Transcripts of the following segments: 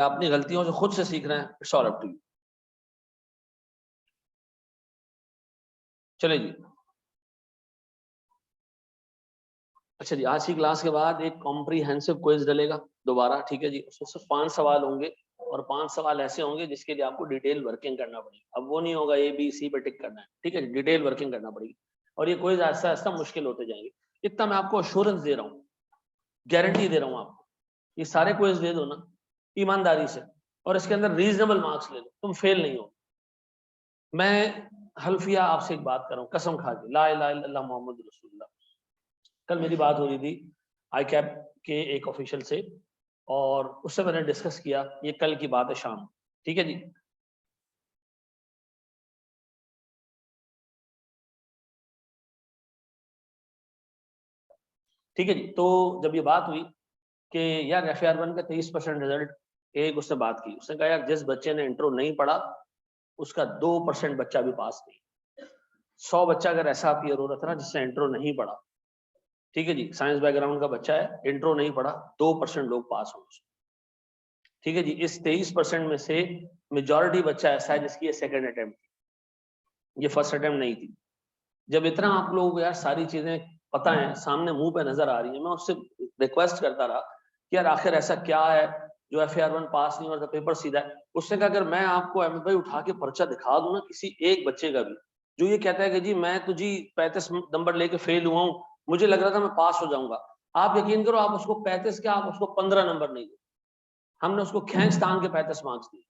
अपनी गलतियों से खुद से सीख रहे हैं, it's all up to you. चलिए जी, अच्छा जी, आज की क्लास के बाद एक कॉम्प्रीहेंसिव क्विज डलेगा दोबारा, ठीक है जी। उसमें सिर्फ 5 सवाल होंगे और 5 सवाल ऐसे होंगे जिसके लिए आपको डिटेल वर्किंग करना पड़ेगी। अब वो नहीं होगा ए बी सी पे टिक करना है, ठीक है, डिटेल वर्किंग करना पड़ेगी और ये क्विज आहिस्ता आहिस्ता मुश्किल होते जाएंगे। इतना मैं आपको अश्योरेंस दे रहा हूँ, गारंटी दे रहा हूँ आपको। ये सारे क्विज दे दो ना ईमानदारी से और इसके अंदर रीजनेबल मार्क्स ले लो, तुम फेल नहीं हो। मैं हल्फिया आपसे एक बात कर रहा हूँ, कसम खा के, ला इलाहा इल्लल्लाह मोहम्मद रसूलुल्लाह। कल मेरी बात हो रही थी आई कैप के एक ऑफिशियल से और उससे मैंने डिस्कस किया, ये कल की बात है शाम, ठीक है जी। ठीक है जी, तो जब ये बात हुई कि यार FAR1 का 23% रिजल्ट, एक उससे बात की, उसने कहा यार जिस बच्चे ने इंट्रो नहीं पढ़ा उसका 2% बच्चा भी पास नहीं। 100 बच्चा अगर ऐसा अपीयर हो रहा था ना जिसने इंट्रो नहीं पढ़ा, ठीक है जी, साइंस बैकग्राउंड का बच्चा है, इंट्रो नहीं पढ़ा, 2% लोग पास होंगे, ठीक है जी। इस 23% में से मेजॉरिटी बच्चा ऐसा है जिसकी ये सेकंड अटेम्प्ट, ये फर्स्ट अटेम्प्ट नहीं थी। जब इतना आप लोगों को यार सारी चीजें पता है, सामने मुंह पे नजर आ रही है, मैं उससे रिक्वेस्ट करता रहा कि यार आखिर ऐसा क्या है जो FAR1 पास नहीं और पेपर सीधा है। उसने कहा अगर मैं आपको अहमद भाई उठा के पर्चा दिखा दूं ना किसी एक बच्चे का भी जो ये कहता है कि जी मैं तो जी 35 नंबर लेके फेल हुआ हूँ, मुझे लग रहा था मैं पास हो जाऊंगा, आप यकीन करो आप उसको 35 क्या, आप उसको 15 नंबर नहीं दो। हमने उसको खींच तान के 35 मार्क्स दिए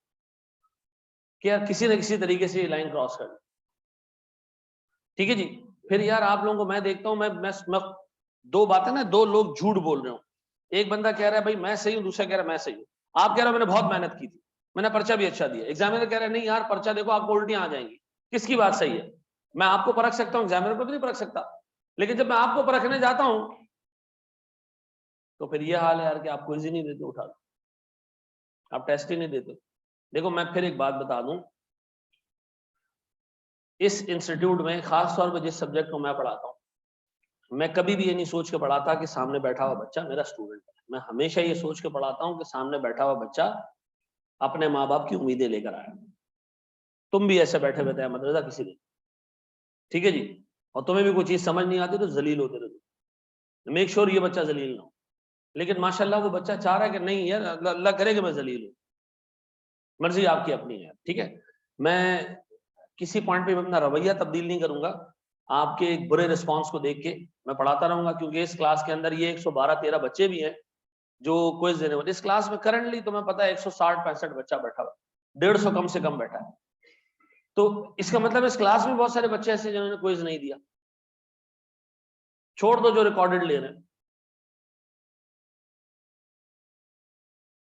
कि यार किसी न किसी तरीके से ये लाइन क्रॉस कर, ठीक है जी। फिर यार आप लोगों को मैं देखता हूं, मैं दो बातें ना, दो लोग झूठ बोल रहे हो। एक बंदा कह रहा है भाई मैं सही हूं, दूसरा कह रहा है मैं सही हूं। आप कह रहे हो मैंने बहुत मेहनत की थी, मैंने पर्चा भी अच्छा दिया, एग्जामिनर कह रहा है नहीं यार पर्चा देखो आपको उल्टियां आ जाएंगी। किसकी बात सही है? मैं आपको परख सकता हूं, एग्जामिनर को तो नहीं परख सकता। लेकिन जब मैं आपको परखने जाता हूं तो फिर ये हाल है यार कि आप क्विज ही नहीं देते उठा, आप टेस्ट ही नहीं देते। देखो मैं फिर एक बात बता दूं, इस इंस्टीट्यूट में खास तौर पर जिस सब्जेक्ट को मैं पढ़ाता हूं, मैं कभी भी ये नहीं सोच के पढ़ाता कि सामने बैठा हुआ बच्चा मेरा स्टूडेंट है। मैं हमेशा ये सोच के पढ़ाता हूं कि सामने बैठा हुआ बच्चा अपने माँ बाप की उम्मीदें लेकर आया। तुम भी ऐसे बैठे बैठे मदरसा किसी दिन, ठीक है जी, और तुम्हें भी कोई चीज समझ नहीं आती तो जलील होते रहते, मेक श्योर ये बच्चा जलील ना हो। लेकिन माशाल्लाह वो बच्चा चाह रहा है कि नहीं यार अल्लाह करे कि मैं जलील हूँ, मर्जी आपकी अपनी है, ठीक है। मैं किसी पॉइंट पे अपना रवैया तब्दील नहीं करूंगा, आपके एक बुरे रिस्पांस को देख के मैं पढ़ाता रहूंगा, क्योंकि इस क्लास के अंदर ये 112-13 बच्चे भी हैं जो क्विज देने वाले। इस क्लास में करंटली तुम्हें पता है 160-65 बच्चा बैठा हुआ, 150 कम से कम बैठा है। तो इसका मतलब इस क्लास में बहुत सारे बच्चे ऐसे जिन्होंने क्विज नहीं दिया, छोड़ दो जो रिकॉर्डेड ले रहे हैं।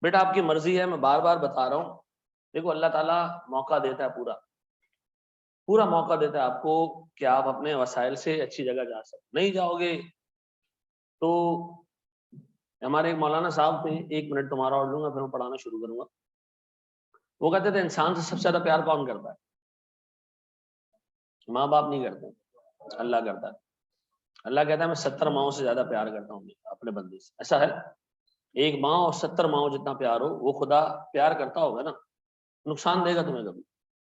बेटा आपकी मर्जी है, मैं बार बार बता रहा हूं, देखो अल्लाह ताला मौका देता है, पूरा पूरा मौका देता है आपको कि आप अपने वसाइल से अच्छी जगह जा सकते। नहीं जाओगे तो हमारे एक मौलाना साहब थे, 1 मिनट तुम्हारा और लूंगा फिर मैं पढ़ाना शुरू करूंगा। वो कहते थे इंसान से सबसे ज्यादा प्यार कौन करता है? माँ बाप नहीं करते, अल्लाह करता है। अल्लाह कहता है मैं 70 माओं से ज्यादा प्यार करता हूँ अपने बंदे से। ऐसा है, एक माँ और 70 माओं जितना प्यार हो, वो खुदा प्यार करता होगा ना, नुकसान देगा तुम्हें? कभी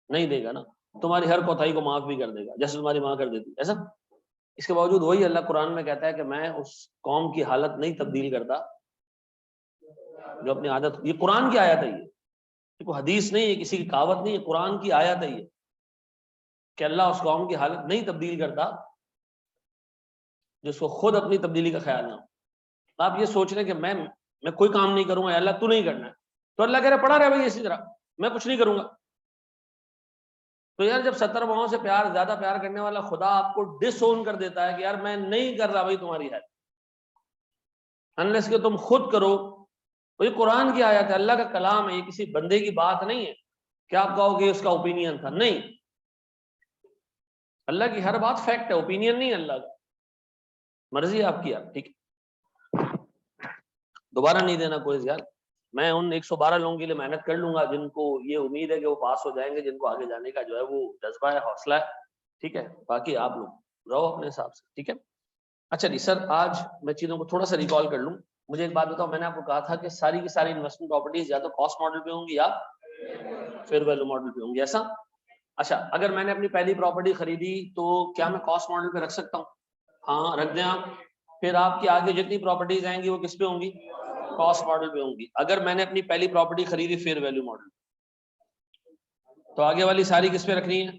नहीं देगा ना। तुम्हारी हर कोताही को माफ भी कर देगा जैसे तुम्हारी माँ कर देती, ऐसा। इसके बावजूद वही अल्लाह कुरान में कहता है कि मैं उस कौम की हालत नहीं तब्दील करता जो अपनी आदत, ये कुरान की आयत है, ये कोई हदीस नहीं है, किसी की कहावत नहीं है, कुरान की आयत है ये, कि अल्लाह उस कौम की हालत नहीं तब्दील करता जिसको खुद अपनी तब्दीली का ख्याल ना हो। आप ये सोच रहे हैं कि मैं कोई काम नहीं करूंगा, अल्लाह तू नहीं करना है, तो अल्लाह कह रहा पड़ा रहे भाई इसी तरह, मैं कुछ नहीं करूंगा। तो यार जब 70 माओं से प्यार, ज्यादा प्यार करने वाला खुदा आपको डिसोन कर देता है कि यार मैं नहीं कर रहा भाई तुम्हारी हेल्प, अनलेस कि तुम खुद करो, तो ये कुरान की आयत है, अल्लाह का कलाम है, ये किसी बंदे की बात नहीं है कि आप कहोगे उसका ओपिनियन था। नहीं, अल्लाह की हर बात फैक्ट है, ओपिनियन नहीं है अल्लाह का। मर्जी आपकी यार, ठीक है। दोबारा नहीं देना कोई यार, मैं उन 112 लोगों के लिए मेहनत कर लूंगा जिनको ये उम्मीद है कि वो पास हो जाएंगे, जिनको आगे जाने का जो है वो जज्बा है, हौसला है, ठीक है। बाकी आप लोग रहो अपने हिसाब से, ठीक है। अच्छा जी सर, आज मैं चीजों को थोड़ा सा रिकॉल कर लूं। मुझे एक बात बताओ, मैंने आपको कहा था कि सारी की सारी इन्वेस्टमेंट प्रॉपर्टीज या तो कॉस्ट मॉडल पे होंगी या फेयर वैल्यू मॉडल पे होंगी, ऐसा? अच्छा, अगर मैंने अपनी पहली प्रॉपर्टी खरीदी तो क्या मैं कॉस्ट मॉडल पे रख सकता हूँ? हाँ, रख दें आप। फिर आपकी आगे जितनी प्रॉपर्टीज आएंगी वो किस पे होंगी? कॉस्ट मॉडल पे होंगी। अगर मैंने अपनी पहली प्रॉपर्टी खरीदी फेयर वैल्यू मॉडल, तो आगे वाली सारी किस पे रखनी है?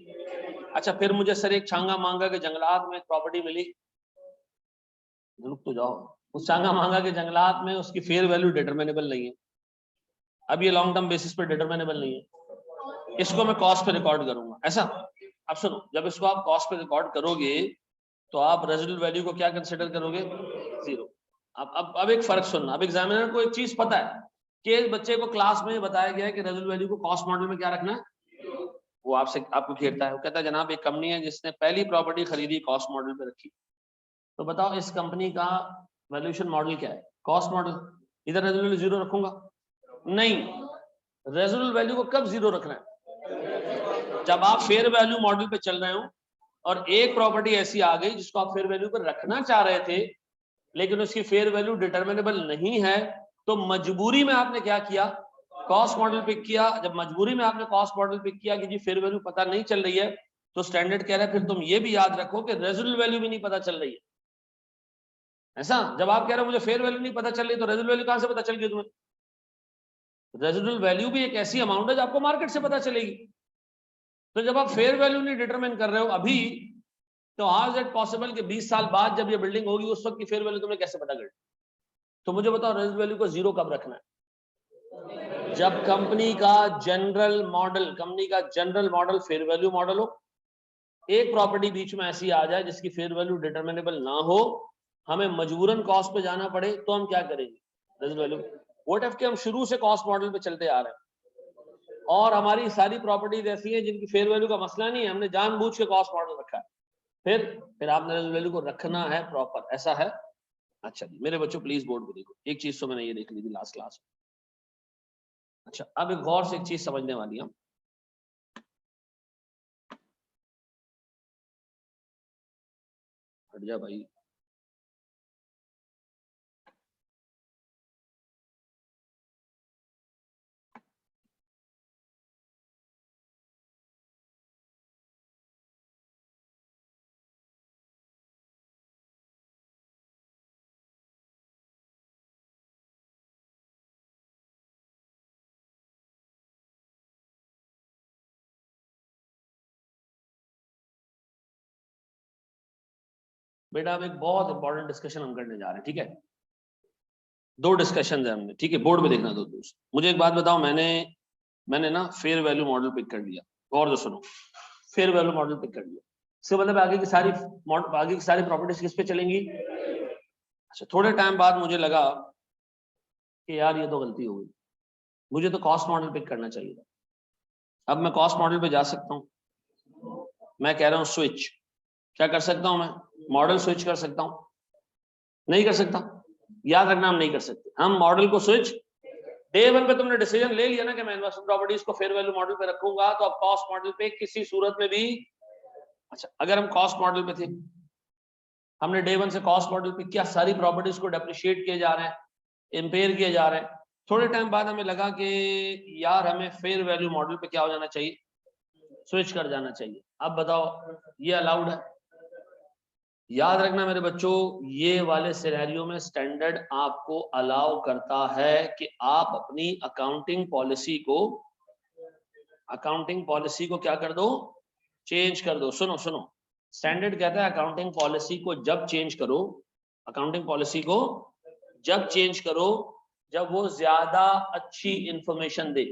अच्छा, फिर मुझे सर एक छांगा मांगा के जंगलात में एक प्रॉपर्टी मिली, रुक तो जाओ, उस छांगा मांगा के जंगलात में उसकी फेयर वैल्यू डिटरमिनेबल नहीं है, अब ये लॉन्ग टर्म बेसिस पे डिटरमिनेबल नहीं है, इसको मैं कॉस्ट पे रिकॉर्ड करूंगा, ऐसा? अब सुनो, जब इसको आप कॉस्ट पे रिकॉर्ड करोगे तो आप रेजिडुअल वैल्यू को क्या कंसिडर करोगे? जीरो। अब एक फर्क सुनना, अब एग्जामिनर को एक चीज पता है कि बच्चे को क्लास में बताया गया है कि रेजिडुअल वैल्यू को कॉस्ट मॉडल में क्या रखना है, वो आपसे आपको घेरता है, वो कहता है जनाब एक कंपनी है जिसने पहली प्रॉपर्टी खरीदी कॉस्ट मॉडल पे रखी, तो बताओ इस कंपनी का वैल्यूएशन मॉडल क्या है? Cost model. इधर रेजिडुअल वैल्यू जीरो रखूंगा? नहीं, रेजिडुअल वैल्यू को कब जीरो रखना है? जब आप फेयर वैल्यू मॉडल पे चल रहे हो और एक प्रॉपर्टी ऐसी आ गई जिसको आप फेयर वैल्यू पर रखना चाह रहे थे लेकिन उसकी फेयर वैल्यू डिटरमिनेबल नहीं है, तो मजबूरी में आपने क्या किया? कॉस्ट मॉडल पिक किया। जब मजबूरी में आपने कॉस्ट मॉडल पिक किया कि जी फेयर वैल्यू पता नहीं चल रही है, तो स्टैंडर्ड कह रहा है फिर तुम ये भी याद रखो कि रेजिडुअल वैल्यू भी नहीं पता चल रही है, ऐसा? जब आप कह रहे हो मुझे फेयर वैल्यू नहीं पता चल रही, तो रेजिडुअल वैल्यू कहां से पता चल गई तुम्हें? रेजिडुअल वैल्यू भी एक ऐसी अमाउंट है जो आपको मार्केट से पता चलेगी। तो जब आप फेयर वैल्यू नहीं डिटरमाइन कर रहे हो अभी, तो हाउ इज इट पॉसिबल कि 20 साल बाद जब ये बिल्डिंग होगी उस वक्त की फेयर वैल्यू तुम्हें कैसे पता करेगी? तो मुझे बताओ रेजिडुअल वैल्यू को जीरो कब रखना है? जब कंपनी का general model fair value model हो, एक प्रॉपर्टी बीच में ऐसी आ जाए जिसकी फेयर वैल्यू डिटरमिनेबल ना हो, हमें मजबूरन कॉस्ट पे जाना पड़े, तो हम क्या करेंगे? Residual value. व्हाट इफ कि हम शुरू से कॉस्ट मॉडल पे चलते आ रहे हैं और हमारी सारी प्रॉपर्टीज ऐसी हैं जिनकी फेयर वैल्यू का मसला नहीं है, हमने जानबूझ के कॉस्ट मॉडल रखा है, फिर आपने रेजिडुअल वैल्यू को रखना है प्रॉपर, ऐसा है? अच्छा जी मेरे बच्चों प्लीज बोर्ड पे देखो, एक चीज तो मैंने ये देख ली थी लास्ट क्लास में। अच्छा, अब एक गौर से एक चीज समझने वाली है, हट जा भाई, बेटा अब एक बहुत इंपॉर्टेंट डिस्कशन हम करने जा रहे हैं, ठीक है? दो डिस्कशन है हमने, ठीक है? बोर्ड में देखना दो दोस्त। मुझे एक बात बताओ, मैंने ना फेयर वैल्यू मॉडल पिक कर लिया, और जो सुनो, फेयर वैल्यू मॉडल पिक कर लिया, इसका मतलब आगे की सारी प्रॉपर्टीज किस पे चलेंगी? अच्छा, थोड़े टाइम बाद मुझे लगा कि यार ये तो गलती हो गई, मुझे तो कॉस्ट मॉडल पिक करना चाहिए था। अब मैं कॉस्ट मॉडल पे जा सकता हूँ, मैं कह रहा हूँ स्विच, क्या कर सकता हूँ मैं? मॉडल स्विच कर सकता हूँ? नहीं कर सकता, याद रखना हम नहीं कर सकते, हम मॉडल को स्विच, डे वन पे तुमने डिसीजन ले लिया ना कि मैं इन्वेस्टमेंट प्रॉपर्टीज को फेयर वैल्यू मॉडल पे रखूंगा, तो अब कॉस्ट मॉडल पे किसी सूरत में भी, अच्छा अगर हम कॉस्ट मॉडल पे थे, हमने डे वन से कॉस्ट मॉडल पे किया, सारी प्रॉपर्टीज को डेप्रिशिएट किए जा रहे हैं, इंपेयर किए जा रहे हैं, थोड़े टाइम बाद हमें लगा कि यार हमें फेयर वैल्यू मॉडल पे क्या हो जाना चाहिए? स्विच कर जाना चाहिए। अब बताओ ये अलाउड है? याद रखना मेरे बच्चों, ये वाले सिनेरियो में स्टैंडर्ड आपको अलाउ करता है कि आप अपनी अकाउंटिंग पॉलिसी को क्या कर दो? चेंज कर दो। सुनो सुनो, स्टैंडर्ड कहता है अकाउंटिंग पॉलिसी को जब चेंज करो, अकाउंटिंग पॉलिसी को जब चेंज करो जब वो ज्यादा अच्छी इंफॉर्मेशन दे।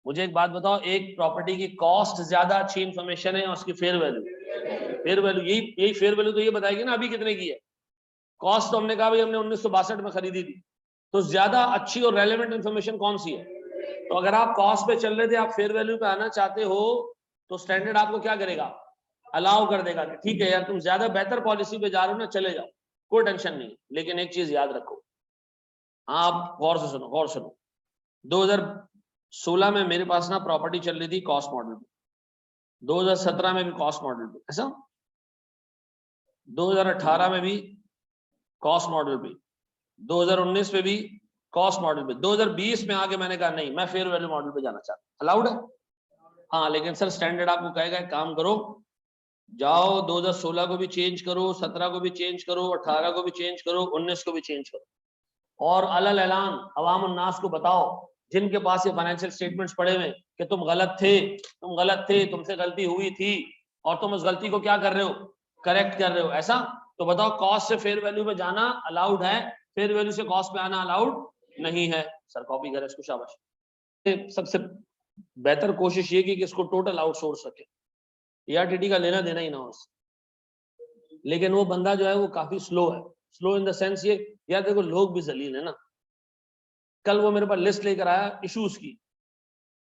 मुझे एक बात बताओ, एक प्रॉपर्टी की कॉस्ट ज्यादा अच्छी इंफॉर्मेशन है और उसकी फेयर वैल्यू यही फेयर वैल्यू तो ये बताएगी ना अभी कितने की है। कॉस्ट तो हमने कहा भाई हमने 1962 में खरीदी थी, तो ज्यादा अच्छी और रेलेवेंट इंफॉर्मेशन कौन सी है? तो अगर आप कॉस्ट पे चल रहे थे, आप फेयर वैल्यू पे आना चाहते हो, तो स्टैंडर्ड आपको क्या करेगा? अलाउ कर देगा कि ठीक है यार तुम ज्यादा बेहतर पॉलिसी पे जा रहे हो ना, चले जाओ, कोई टेंशन नहीं। लेकिन एक चीज याद रखो, आप गौर से सुनो, 2016 में मेरे पास ना प्रॉपर्टी चल रही थी कॉस्ट मॉडल पे, 2017 में भी कॉस्ट मॉडल पे, ऐसा 2018 में भी कॉस्ट मॉडल पे, 2019 पे भी कॉस्ट मॉडल पे, 2020 में आके मैंने कहा नहीं, मैं फेयर वैल्यू मॉडल पे जाना चाहता हूं। अलाउड है? हाँ, लेकिन सर स्टैंडर्ड आपको कहेगा एक काम करो, जाओ 2016 को भी चेंज करो, 17 को भी चेंज करो, 18 को भी चेंज करो, 19 को भी चेंज करो, और अलल ऐलान अवाम उन्नास को बताओ जिनके पास ये फाइनेंशियल स्टेटमेंट्स पड़े हुए कि तुम गलत थे, तुमसे गलती हुई थी और तुम उस गलती को क्या कर रहे हो, करेक्ट कर रहे हो। ऐसा तो बताओ, कॉस्ट से फेयर वैल्यू में जाना अलाउड है, फेयर वैल्यू से कॉस्ट पे आना अलाउड नहीं है। सर कॉपी करें इसको, शाबाश। सबसे बेहतर कोशिश ये की कि इसको टोटल आउटसोर्स रखें, ERTT का लेना देना ही ना हो उससे। लेकिन वो बंदा जो है वो काफी स्लो है, स्लो इन द सेंस ये, यार देखो लोग भी जलील है ना। कल वो मेरे पास लिस्ट लेकर आया इश्यूज की,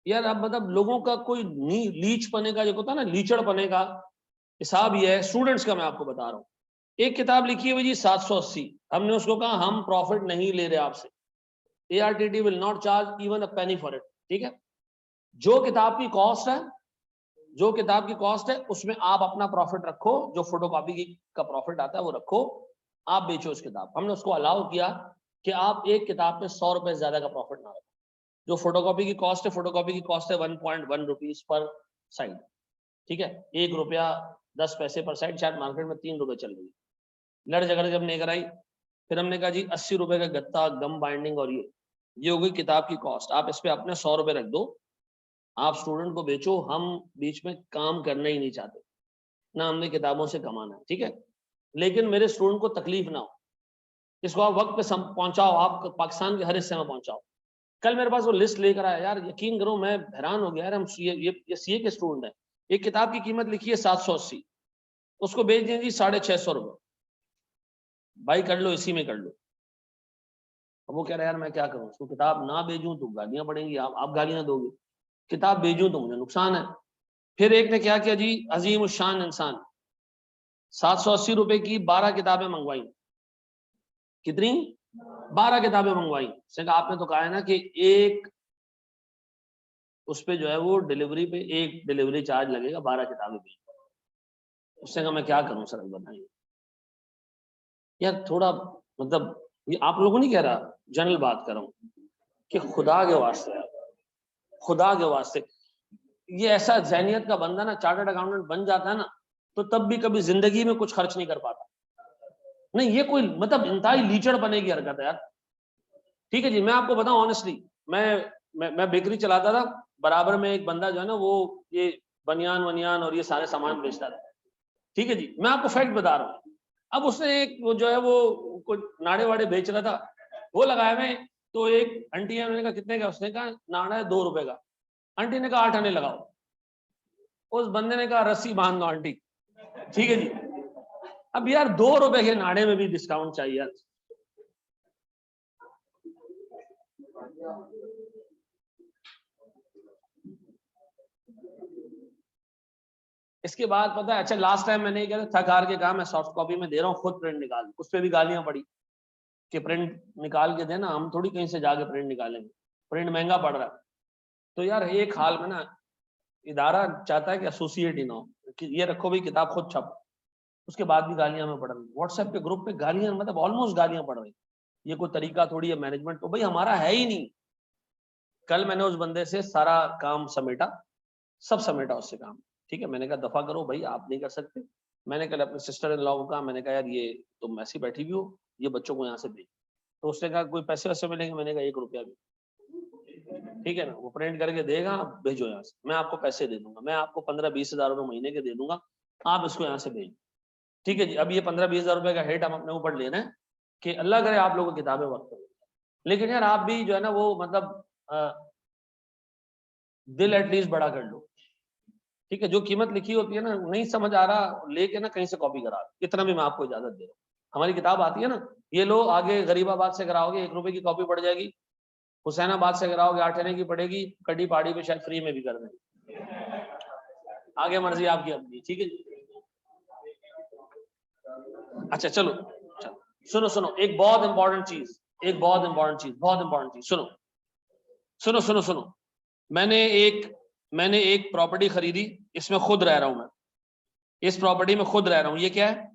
यार अब मतलब लोगों का कोई लीच पने का जो होता है ना, लीचड़ पने का हिसाब ये है। स्टूडेंट्स का मैं आपको बता रहा हूँ, एक किताब लिखी है जी 780, हमने उसको कहा हम प्रॉफिट नहीं ले रहे आपसे, ERTT will not charge even a Penney for it. ठीक है, जो किताब की कॉस्ट है उसमें आप अपना प्रॉफिट रखो, जो फोटोकॉपी का प्रॉफिट आता है वो रखो, आप बेचो उस किताब। हमने उसको अलाउ किया कि आप एक किताब पे 100 रुपए ज्यादा का प्रॉफिट ना रखो। जो फोटोकॉपी की कॉस्ट है 1.1 रुपीज पर साइड। ठीक है, 1 रुपया 10 पैसे पर साइड, शायद मार्केट में 3 रुपए चल रही है। लड़ झगड़ जब लेकर आई, फिर हमने कहा जी 80 रुपए का गत्ता, गम बाइंडिंग और ये हो गई किताब की कॉस्ट। आप इस पे अपने 100 रुपए रख दो, आप स्टूडेंट को बेचो, हम बीच में काम करना ही नहीं चाहते ना, हमने किताबों से कमाना है। ठीक है, लेकिन मेरे स्टूडेंट को तकलीफ ना हो, इसको आप वक्त पे पहुंचाओ, आप पाकिस्तान के हर हिस्से में पहुंचाओ। कल मेरे पास वो लिस्ट लेकर आया, यार यकीन करो मैं हैरान हो गया यार। हम ये सीए के स्टूडेंट है, एक किताब की कीमत लिखी है 780, उसको बेच दें जी 650 रुपए, भाई कर लो, इसी में कर लो। अब वो कह रहा है यार मैं क्या करूं, उसको किताब ना बेचूं तो गालियां पड़ेंगी, आप गालियां दोगे, किताब बेचूं तो मुझे नुकसान है। फिर एक ने क्या किया जी, अजीम शान इंसान, 780 रुपए की 12 किताबें मंगवाई। कितनी? 12 किताबें मंगवाई। आपने तो कहा है ना कि एक उस पे जो है वो डिलीवरी पे एक डिलीवरी चार्ज लगेगा, 12 किताबें भी। उससे कहा मैं क्या करूं सर बताइए यार, थोड़ा मतलब ये आप लोगों नहीं कह रहा, जनरल बात कर रहा हूं कि खुदा के वास्ते यार, खुदा के वास्ते, ये ऐसा जहनियत का बंदा ना चार्टर्ड अकाउंटेंट बन जाता है ना, तो तब भी कभी जिंदगी में कुछ खर्च नहीं कर पाता। नहीं, ये कोई मतलब इंतहाई लीचड़ बने की हरकत है यार। ठीक है जी, मैं आपको बताऊं ऑनेस्टली, मैं बेकरी चलाता था, बराबर में एक बंदा जो है ना वो ये बनियान वनियान और ये सारे सामान बेचता था। ठीक है जी, मैं आपको फैक्ट बता रहा हूँ। अब उसने एक वो जो है वो कुछ नाड़े वाड़े बेच रहा था, वो लगाए हुए, तो एक आंटी है, मैंने कहा कितने का, उसने कहा नाड़ा है 2 रुपए का। आंटी ने कहा 8 आने लगाओ, उस बंदे ने कहा रस्सी बांध दो आंटी। ठीक है जी, अब यार 2 रुपए के नाड़े में भी डिस्काउंट चाहिए यार। इसके बाद पता है, अच्छा लास्ट टाइम मैंने क्या थक हार के कहा मैं सॉफ्ट कॉपी में दे रहा हूँ, खुद प्रिंट निकाल, उस पर भी गालियां पड़ी कि प्रिंट निकाल के देना, हम थोड़ी कहीं से जाके प्रिंट निकालेंगे, प्रिंट महंगा पड़ रहा है। तो यार एक हाल में ना इदारा चाहता है कि एसोसिएट ही ना हो, कि ये रखो भाई किताब खुद छप, उसके बाद भी गालियां हमें पड़ रही, व्हाट्सएप के ग्रुप पे गालियां, मतलब ऑलमोस्ट गालियां पड़ रही। ये कोई तरीका थोड़ी है मैनेजमेंट, तो भाई हमारा है ही नहीं। कल मैंने उस बंदे से सारा काम समेटा, सब समेटा उससे काम। ठीक है, मैंने कहा दफा करो भाई, आप नहीं कर सकते। मैंने कल अपने सिस्टर इन लॉ को कहा, मैंने कहा यार ये तुम ऐसी बैठी भी हो, ये बच्चों को यहाँ से भेज। तो उसने कहा कोई पैसे वैसे मिलेंगे, मैंने कहा 1 रुपया भी। ठीक है ना, वो प्रिंट करके देगा, भेजो यहाँ से, मैं आपको पैसे दे दूंगा, मैं आपको 15-20 हजार रुपये महीने के दे दूंगा, आप इसको यहाँ से भेजो। ठीक है जी, अब ये 15-20 हजार रुपये का हेट हम अपने ऊपर ले रहे हैं कि अल्लाह करे आप लोगों की किताबें वक्त हो। लेकिन यार आप भी जो है ना वो मतलब दिल एटलीस्ट बड़ा कर लो। ठीक है, जो कीमत लिखी होती है ना, नहीं समझ आ रहा, लेके ना कहीं से कॉपी करा, इतना भी मैं आपको इजाजत दे रहा हूँ। हमारी किताब आती है ना, ये लो आगे गरीबाबाद से कराओगे 1 रुपए की कॉपी पड़ जाएगी, हुसैनाबाद से कराओगे 8 आने की पड़ेगी, कड़ी पहाड़ी पे शायद फ्री में भी कर देंगे, आगे मर्जी आपकी अपनी। ठीक है जी, अच्छा चलो सुनो सुनो, एक बहुत इंपॉर्टेंट चीज, बहुत इंपॉर्टेंट चीज सुनो सुनो सुनो सुनो। मैंने एक प्रॉपर्टी खरीदी, इसमें खुद रह रहा हूं मैं, इस प्रॉपर्टी में खुद रह रहा हूं। ये क्या है?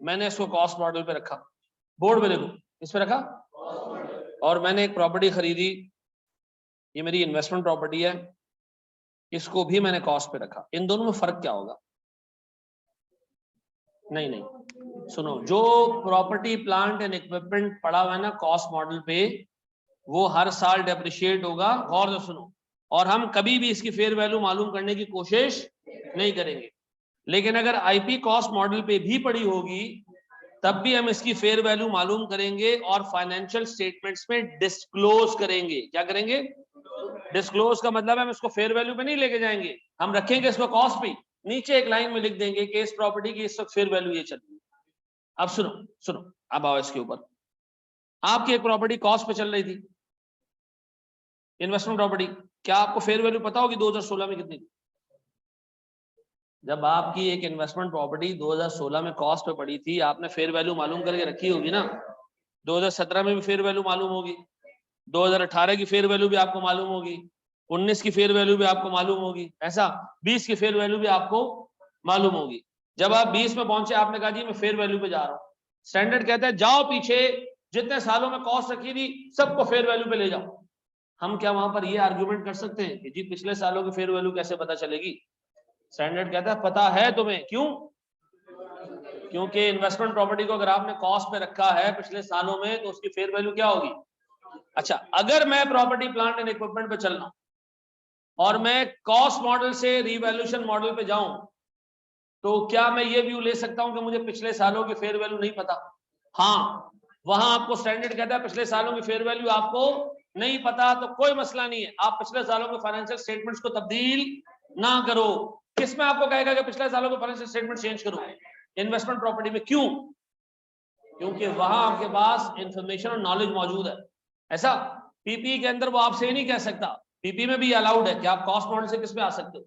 मैंने इसको कॉस्ट मॉडल पे रखा, बोर्ड पे देखो, इस पे रखा, और मैंने एक प्रॉपर्टी खरीदी, ये मेरी इन्वेस्टमेंट प्रॉपर्टी है, इसको भी मैंने कॉस्ट पे रखा। इन दोनों में फर्क क्या होगा? नहीं नहीं, सुनो, जो प्रॉपर्टी प्लांट एंड इक्विपमेंट पड़ा हुआ है ना कॉस्ट मॉडल पे, वो हर साल डेप्रिशिएट होगा, गौर से सुनो, और हम कभी भी इसकी फेयर वैल्यू मालूम करने की कोशिश नहीं करेंगे। लेकिन अगर आईपी कॉस्ट मॉडल पे भी पड़ी होगी तब भी हम इसकी फेयर वैल्यू मालूम करेंगे और फाइनेंशियल स्टेटमेंट्स में डिस्क्लोज करेंगे। क्या करेंगे? डिस्क्लोज का मतलब है हम इसको फेयर वैल्यू पे नहीं लेके जाएंगे, हम रखेंगे इसको कॉस्ट पे, नीचे एक लाइन में लिख देंगे कि इस प्रॉपर्टी की इस वक्त फेयर वैल्यू ये चल रही है। अब सुनो सुनो, अब आओ इसके ऊपर। आपकी एक प्रॉपर्टी कॉस्ट पे चल रही थी, इन्वेस्टमेंट प्रॉपर्टी, क्या आपको फेयर वैल्यू पता होगी 2016 में कितनी थी? जब आपकी एक इन्वेस्टमेंट प्रॉपर्टी 2016 में कॉस्ट पे पड़ी थी, आपने फेयर वैल्यू मालूम करके रखी होगी ना। 2017 में भी फेयर वैल्यू मालूम होगी, 2018 की फेयर वैल्यू भी आपको मालूम होगी, 19 की फेयर वैल्यू भी आपको मालूम होगी, ऐसा 20 की फेयर वैल्यू भी आपको मालूम होगी। जब आप 20 में पहुंचे, आपने कहा जी मैं फेयर वैल्यू पे जा रहा हूँ। स्टैंडर्ड कहता है जाओ पीछे जितने सालों में कॉस्ट रखी थी सबको फेयर वैल्यू पे ले जाओ। हम क्या वहां पर ये आर्ग्यूमेंट कर सकते हैं कि जी पिछले सालों की फेयर वैल्यू कैसे पता चलेगी? स्टैंडर्ड कहता है पता है तुम्हें, क्यों? क्योंकि इन्वेस्टमेंट प्रॉपर्टी को अगर आपने कॉस्ट पे रखा है पिछले सालों में तो उसकी फेयर वैल्यू क्या होगी? अच्छा, अगर मैं प्रॉपर्टी प्लांट एंड इक्विपमेंट पे चल रहा हूं और मैं कॉस्ट मॉडल से रिवैल्यूएशन मॉडल पे जाऊं, तो क्या मैं ये व्यू ले सकता हूं कि मुझे पिछले सालों की फेयर वैल्यू नहीं पता? हाँ, वहां आपको स्टैंडर्ड कहता है पिछले सालों की फेयर वैल्यू आपको नहीं पता तो कोई मसला नहीं है, आप पिछले सालों के फाइनेंशियल स्टेटमेंट्स को तब्दील ना करो। किसमें आपको कहेगा कि पिछले सालों के फाइनेंशियल स्टेटमेंट चेंज करो? इन्वेस्टमेंट प्रॉपर्टी में। क्यों? क्योंकि वहां आपके पास इंफॉर्मेशन और नॉलेज मौजूद है। ऐसा पीपी के अंदर वो आपसे ही नहीं कह सकता, पीपी में भी अलाउड है कि आप कॉस्ट मॉडल से किस पे आ सकते हो।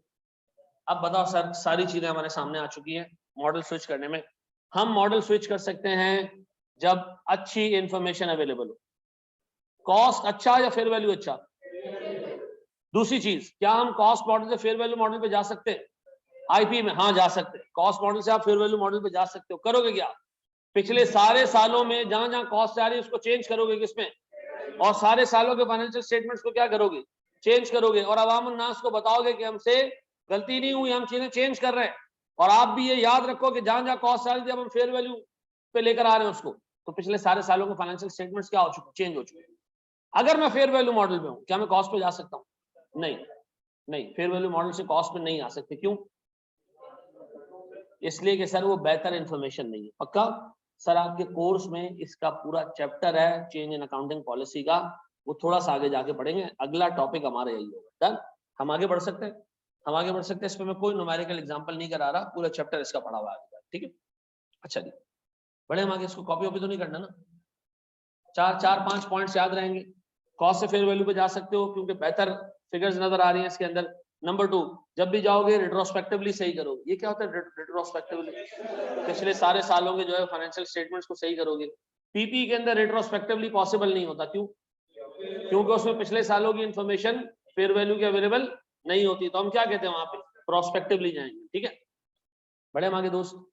अब बताओ सर, सारी चीजें हमारे सामने आ चुकी हैं मॉडल स्विच करने में। हम मॉडल स्विच कर सकते हैं जब अच्छी इंफॉर्मेशन अवेलेबल हो। कॉस्ट अच्छा या फेयर वैल्यू अच्छा? दूसरी चीज, क्या हम कॉस्ट मॉडल से फेयर वैल्यू मॉडल पे जा सकते हैं? आईपी में हाँ जा सकते हैं। कॉस्ट मॉडल से आप फेयर वैल्यू मॉडल पे जा सकते हो। करोगे क्या? पिछले सारे सालों में जहां जहां कॉस्ट आ रही है उसको चेंज करोगे किसमें, और सारे सालों के फाइनेंशियल स्टेटमेंट्स को क्या करोगे? चेंज करोगे, और अवाम उन्नास को बताओगे कि हमसे गलती नहीं हुई, हम चीजें चेंज कर रहे हैं। और आप भी ये याद रखो कि जहां जहां कॉस्ट आ रही थी अब हम फेयर वैल्यू पे लेकर आ रहे हैं उसको, तो पिछले सारे सालों के फाइनेंशियल स्टेटमेंट्स क्या हो चुके? चेंज हो चुके। अगर मैं फेयर वैल्यू मॉडल पे हूं, क्या मैं कॉस्ट पे जा सकता हूं? नहीं नहीं, फेयर वैल्यू मॉडल से कॉस्ट पे नहीं आ सकते। क्यों? इसलिए कि सर वो बेहतर इंफॉर्मेशन नहीं है। पक्का सर, आपके कोर्स में इसका पूरा चैप्टर है चेंज इन अकाउंटिंग पॉलिसी का, वो थोड़ा सा आगे जाके पढ़ेंगे। अगला टॉपिक हमारा यही होगा। डन? हम आगे बढ़ सकते हैं, हम आगे बढ़ सकते हैं। इसमें मैं कोई न्यूमेरिकल एग्जांपल नहीं करा रहा, पूरा चैप्टर इसका पढ़ा हुआ है। ठीक है, अच्छा जी, बड़े हम आगे। इसको कॉपी वॉपी तो नहीं करना ना? चार पांच पॉइंट्स याद रहेंगे। कॉस्ट से फेयर वैल्यू पे जा सकते हो क्योंकि बेहतर फिगर्स नजर आ रही हैं इसके अंदर। नंबर 2, जब भी जाओगे रेट्रोस्पेक्टिवली सही करोगे। ये क्या होता है रेट्रोस्पेक्टिवली? पिछले सारे सालों के जो है फाइनेंशियल स्टेटमेंट्स को सही करोगे। पीपी के अंदर रेट्रोस्पेक्टिवली पॉसिबल नहीं होता। क्यों? क्योंकि उसमें पिछले सालों की इंफॉर्मेशन फेयर वैल्यू की अवेलेबल नहीं होती। तो हम क्या कहते हैं वहां पे? प्रोस्पेक्टिवली जाएंगे। ठीक है, बड़े हम आगे दोस्त।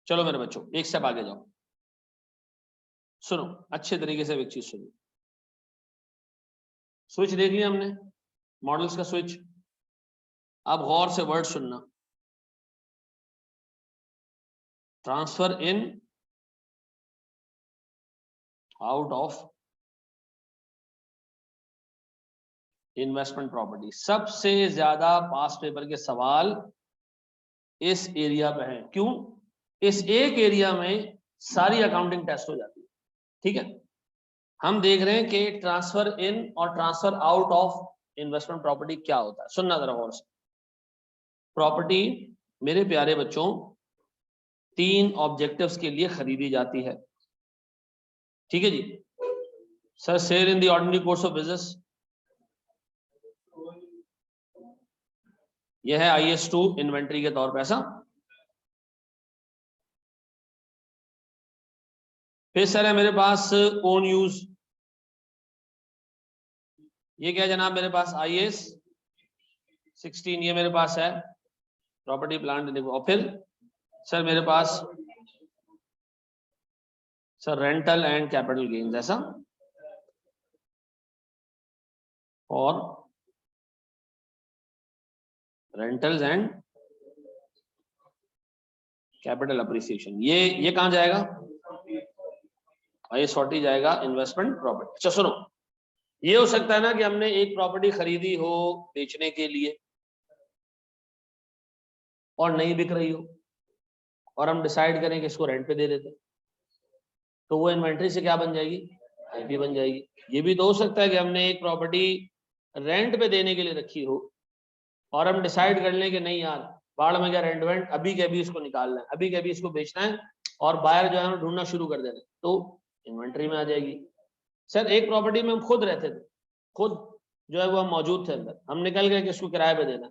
चलो मेरे बच्चों, एक स्टेप आगे जाओ। सुनो अच्छे तरीके से एक चीज सुनो। स्विच देख लिया हमने, मॉडल्स का स्विच। अब गौर से वर्ड सुनना। Transfer in, out of investment property. सबसे ज्यादा पास पेपर के सवाल इस एरिया पे हैं। क्यों? इस एक एरिया में सारी अकाउंटिंग टेस्ट हो जाती है। ठीक है, हम देख रहे हैं कि ट्रांसफर इन और transfer out of investment property क्या होता है। सुनना जरा गौर से। प्रॉपर्टी मेरे प्यारे बच्चों 3 ऑब्जेक्टिव्स के लिए खरीदी जाती है। ठीक है जी sir, share in the ordinary course of business, यह है IS2 इन्वेंट्री के तौर पर। ऐसा फिर सर है मेरे पास ओन यूज, ये क्या जनाब मेरे पास IS16 ये मेरे पास है प्रॉपर्टी प्लांट और फिर सर मेरे पास sir rental and capital gains, ऐसा, और रेंटल्स एंड कैपिटल अप्रिसिएशन, ये कहां जाएगा? ये 40 जाएगा इन्वेस्टमेंट प्रॉपर्टी। अच्छा सुनो, ये हो सकता है ना कि हमने एक प्रॉपर्टी खरीदी हो बेचने के लिए और नहीं बिक रही हो और हम डिसाइड करें कि इसको रेंट पे दे देते, तो वो इन्वेंट्री से क्या बन जाएगी? आईपी बन जाएगी। ये भी तो हो सकता है कि हमने एक प्रॉपर्टी रेंट पे देने के लिए रखी हो और हम डिसाइड कर लें कि नहीं यार बाढ़ में गया रेंट वेंट, अभी के अभी इसको निकालना है, अभी के अभी इसको बेचना है और बायर जो है ढूंढना शुरू कर देना, तो इन्वेंट्री में आ जाएगी। सर एक प्रॉपर्टी में हम खुद रहते थे, खुद जो है वो हम मौजूद थे अंदर, हम निकल गए कि इसको किराए पे देना,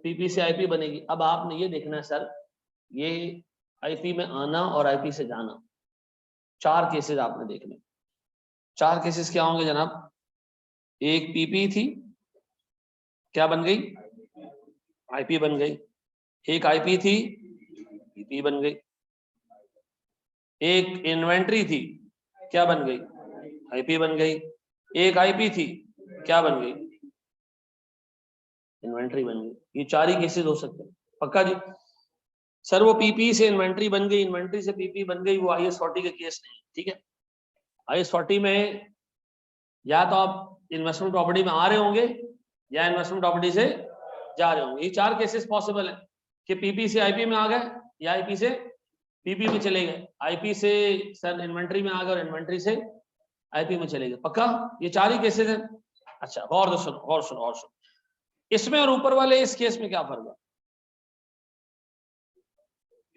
पीपी से आईपी बनेगी। अब आपने ये देखना है सर, ये आईपी में आना और आईपी से जाना, 4 केसेस आपने देखने। 4 केसेस क्या होंगे जनाब? एक पीपी थी, क्या बन गई? आईपी बन गई। एक आईपी थी, पीपी बन गई। एक इन्वेंट्री थी, क्या बन गई? आईपी बन गई। एक आईपी थी, क्या बन गई? इन्वेंट्री बन गई। ये 4 ही केसेस हो सकते हैं। पक्का जी? सर वो पीपी से इन्वेंट्री बन गई, इन्वेंट्री से पीपी बन गई, वो IS 40 के केस नहीं, ठीक है? IS 40 में या तो आप इन्वेस्टमेंट प्रॉपर्टी में आ रहे होंगे या इन्वेस्टमेंट प्रॉपर्टी से जा रहे होंगे। ये 4 केसेस पॉसिबल है कि पीपी से आईपी में आ गए या आईपी से पीपी में चले गए, आईपी से सर इन्वेंट्री में आ गए और इन्वेंट्री से आईपी में चले गए। पक्का? ये 4 ही केसेस हैं। अच्छा और सुनो, और सुनो, और सुनो, इसमें और ऊपर वाले इस केस में क्या फर्क है?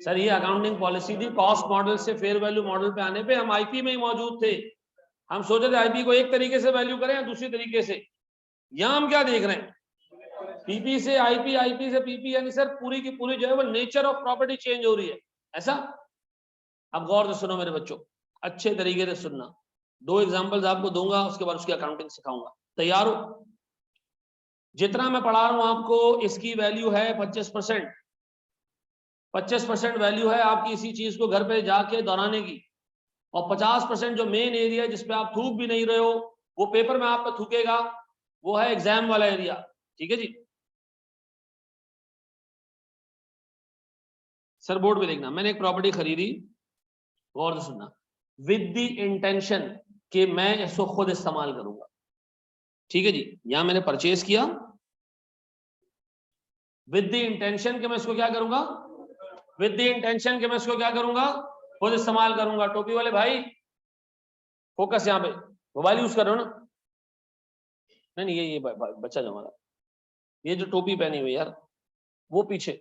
सर ये अकाउंटिंग पॉलिसी थी, कॉस्ट मॉडल से फेयर वैल्यू मॉडल पे आने पे हम आईपी में ही मौजूद थे। हम सोचे थे आईपी को एक तरीके से वैल्यू करें या दूसरी तरीके से। यहां हम क्या देख रहे हैं? पीपी से आईपी, आईपी से पीपी, यानी सर पूरी की पूरी जो है वो नेचर ऑफ प्रॉपर्टी चेंज हो रही है, ऐसा। अब गौर से सुनो मेरे बच्चों, अच्छे तरीके से सुनना। 2 एग्जांपल्स आपको दूंगा, उसके बाद उसकी अकाउंटिंग सिखाऊंगा। तैयार हो? जितना मैं पढ़ा रहा हूं आपको, इसकी वैल्यू है 25%। 25% वैल्यू है आपकी इसी चीज को घर पे जाके दोहराने की, और 50% जो मेन एरिया है जिसपे आप थूक भी नहीं रहे हो, वो पेपर में आप पे थूकेगा, वो है एग्जाम वाला एरिया। ठीक है जी? सर बोर्ड पे देखना, मैंने एक प्रॉपर्टी खरीदी, गौर से सुनना, विद द इंटेंशन कि मैं इसको खुद इस्तेमाल करूंगा। ठीक है जी? यहां मैंने परचेज किया विद द इंटेंशन कि मैं इसको क्या करूंगा? विद द इंटेंशन कि मैं इसको क्या करूंगा? खुद इस्तेमाल करूंगा। टोपी वाले भाई फोकस यहाँ पे, मोबाइल यूज कर रहे हो ना? नहीं ये बच्चा जो हमारा, ये जो टोपी पहनी हुई यार, वो पीछे,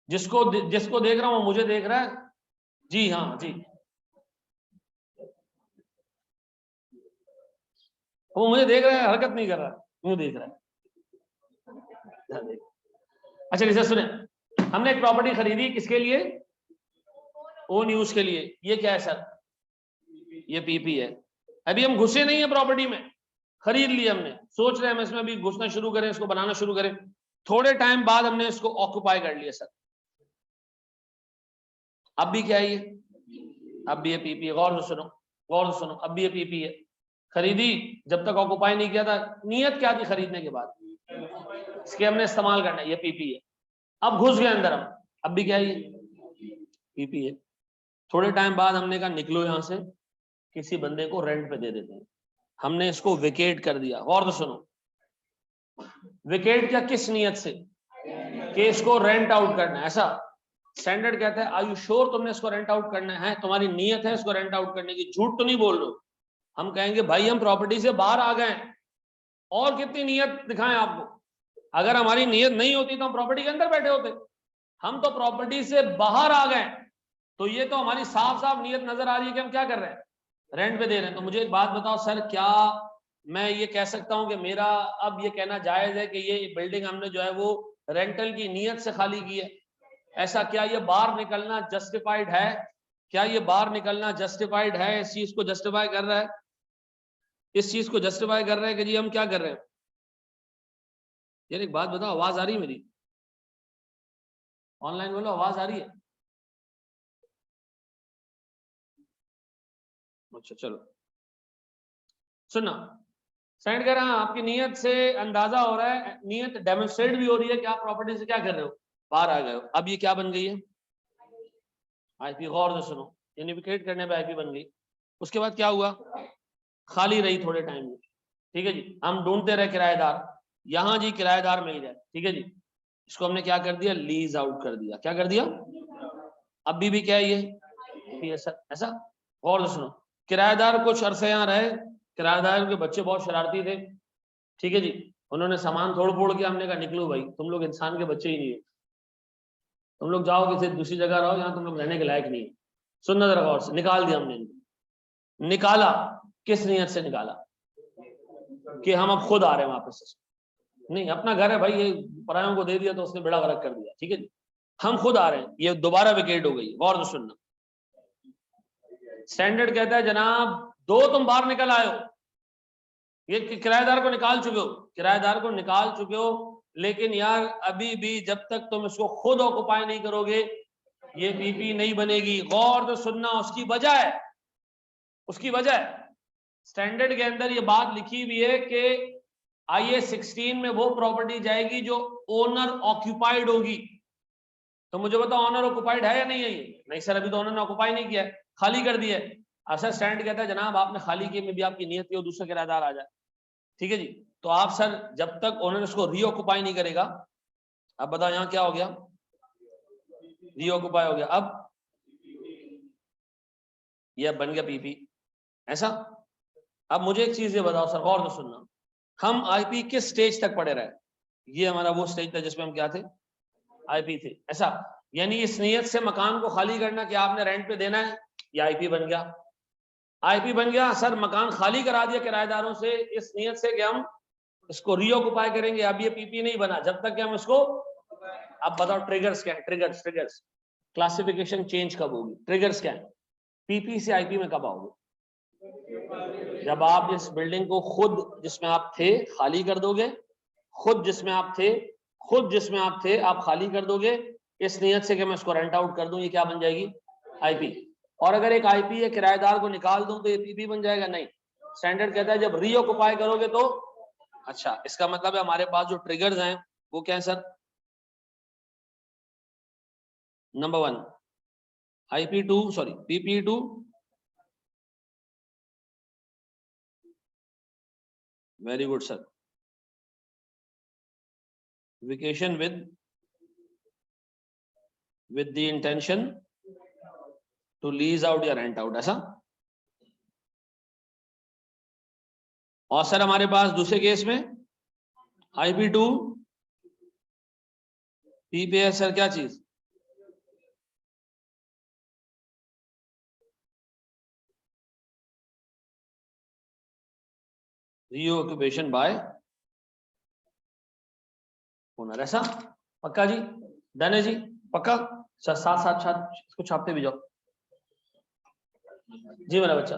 जिसको जिसको देख रहा हूं मुझे देख रहा है। जी हाँ जी, वो मुझे देख रहा है, हरकत नहीं कर रहा, मुझे देख रहा है। अच्छा लिसा सुने, हमने एक प्रॉपर्टी खरीदी, किसके लिए? ओन यूज के लिए। ये क्या है सर? ये पीपी है। अभी हम घुसे नहीं है प्रॉपर्टी में, खरीद लिया हमने, सोच रहे हैं हम इसमें अभी घुसना शुरू करें, इसको बनाना शुरू करें। थोड़े टाइम बाद हमने इसको ऑक्युपाई कर लिया सर। अब भी क्या है ये? अब भी ये पीपी है। गौर से सुनो, गौर से सुनो, अब भी ये पीपी है। खरीदी, जब तक ऑक्युपाई नहीं किया था, नियत क्या थी खरीदने के बाद? इसके हमने इस्तेमाल करना है, ये पीपी है। अब घुस गए अंदर हम, अब भी क्या है ये? पीपी है। थोड़े टाइम बाद हमने कहा निकलो यहां से, किसी बंदे को रेंट पे दे देते हैं। हमने इसको विकेट कर दिया। गौर से सुनो, विकेट क्या, किस नियत से? कि इसको रेंट आउट करना है, ऐसा। स्टैंडर्ड कहता है, आर यू श्योर तुमने इसको रेंट आउट करना है? तुम्हारी नियत है इसको रेंट आउट करने की, झूठ तो नहीं बोल रहे? हम कहेंगे भाई हम प्रॉपर्टी से बाहर आ गए, और कितनी नियत दिखाएं आपको? अगर हमारी नियत नहीं होती तो हम प्रॉपर्टी के अंदर बैठे होते। हम तो प्रॉपर्टी से बाहर आ गए, तो ये तो हमारी साफ साफ नियत नजर आ रही है कि हम क्या कर रहे हैं? रेंट पे दे रहे हैं। तो मुझे एक बात बताओ सर, क्या मैं ये कह सकता हूं कि मेरा अब ये कहना जायज है कि ये बिल्डिंग हमने जो है वो रेंटल की नियत से खाली की है? ऐसा क्या ये बाहर निकलना जस्टिफाइड है? क्या ये बाहर निकलना जस्टिफाइड है? इस चीज को जस्टिफाई कर रहा है, इस चीज को जस्टिफाई कर रहे हैं कि जी हम क्या कर रहे हैं? यार एक बात बताओ, आवाज आ रही है मेरी? ऑनलाइन बोलो, आवाज आ रही है? अच्छा चलो सुनना। सेंड कर रहा, आपकी नीयत से अंदाजा हो रहा है, नीयत डेमोन्स्ट्रेट भी हो रही है कि आप प्रॉपर्टी से क्या कर रहे हो, बाहर आ गए हो। अब ये क्या बन गई है? आईपी। गौर से सुनो, यूनिफिकेट करने पे आईपी बन गई। उसके बाद क्या हुआ? खाली रही थोड़े टाइम में, ठीक है जी। हम ढूंढते रहे किराएदार, यहाँ जी किराएदार मिल जाए, ठीक है जी। इसको हमने क्या कर दिया? लीज आउट कर दिया। क्या कर दिया? अभी भी क्या है ये ऐसा। गौर से सुनो, किराएदार कुछ अरसे यहाँ रहे, किराएदार के बच्चे बहुत शरारती थे, ठीक है जी। उन्होंने सामान तोड़ फोड़ के, हमने कहा निकलो भाई, तुम लोग इंसान के बच्चे ही नहीं है, तुम लोग जाओ किसी दूसरी जगह रहो, यहाँ तुम लोग रहने के लायक नहीं है। सुनना जरा गौर से, निकाल दिया हमने इनको। निकाला किस नियत से निकाला? कि हम अब खुद आ रहे हैं वापस। नहीं, अपना घर है भाई, ये परायों को दे दिया तो उसने बड़ा गलत कर दिया, ठीक है जी। हम खुद आ रहे हैं, ये दोबारा विकेट हो गई। गौर से सुनना, स्टैंडर्ड कहता है जनाब दो तुम बाहर निकल आए हो, ये किराएदार को निकाल चुके हो, किराएदार को निकाल चुके हो, लेकिन यार अभी भी जब तक तुम इसको खुद ऑक्युपाई नहीं करोगे ये पीपी नहीं बनेगी। गौर से सुनना, उसकी वजह है, उसकी वजह है स्टैंडर्ड के अंदर ये बात लिखी हुई है कि IA-16 में वो प्रॉपर्टी जाएगी जो ओनर ऑक्युपाइड होगी। तो मुझे बताओ ओनर ऑक्युपाइड है या नहीं है? ये नहीं सर, अभी तो ओनर ने ऑक्युपाई नहीं किया है, खाली कर दिया है। अच्छा, स्टैंड कहता है जनाब आपने खाली किए में भी आपकी नियत की दूसरा किराएदार आ जाए, ठीक है जी। तो आप सर जब तक ओनर इसको रीऑक्युपाई नहीं करेगा, अब बताओ यहाँ क्या हो गया? रीऑक्युपाई हो गया। अब ये बन गया पीपी, ऐसा। अब मुझे एक चीज ये बताओ सर, गौर से सुनना, हम आईपी किस स्टेज तक पढ़े रहे? ये हमारा वो स्टेज था जिसमें हम क्या थे? आईपी थे, ऐसा। यानी इस नियत से मकान को खाली करना कि आपने रेंट पे देना है, ये आईपी बन गया। आईपी बन गया सर, मकान खाली करा दिया किराएदारों से इस नियत से कि हम इसको रीऑक्युपाई करेंगे। अब ये पीपी नहीं बना जब तक कि हम इसको। अब बताओ ट्रिगर्स क्या है? ट्रिगर्स क्लासिफिकेशन चेंज कब होगी? ट्रिगर्स क्या है? पीपी से आईपी में कब आओगे? जब आप इस बिल्डिंग को खुद जिसमें आप थे खाली कर दोगे, खुद जिसमें आप थे आप खाली कर दोगे इस नियत से कि मैं इसको रेंट आउट कर दूं, ये क्या बन जाएगी? आईपी। और अगर एक आईपी है किराएदार को निकाल दूं तो ये पीपी बन जाएगा? नहीं, स्टैंडर्ड कहता है जब रीऑक्युपाई करोगे तो। अच्छा, इसका मतलब है हमारे पास जो ट्रिगर्स हैं वो क्या है sir? Number 1 IP2, sorry PP2, very good sir, vacation with the intention to lease out या rent out, ऐसा। और सर हमारे पास दूसरे केस में IP2 P पे है सर क्या चीज? रीऑक्युपेशन बाय ओनर, ऐसा। पक्का जी? डन है जी? पक्का? सर साथ साथ साथ इसको छापते भी जाओ। जी मेरा बच्चा।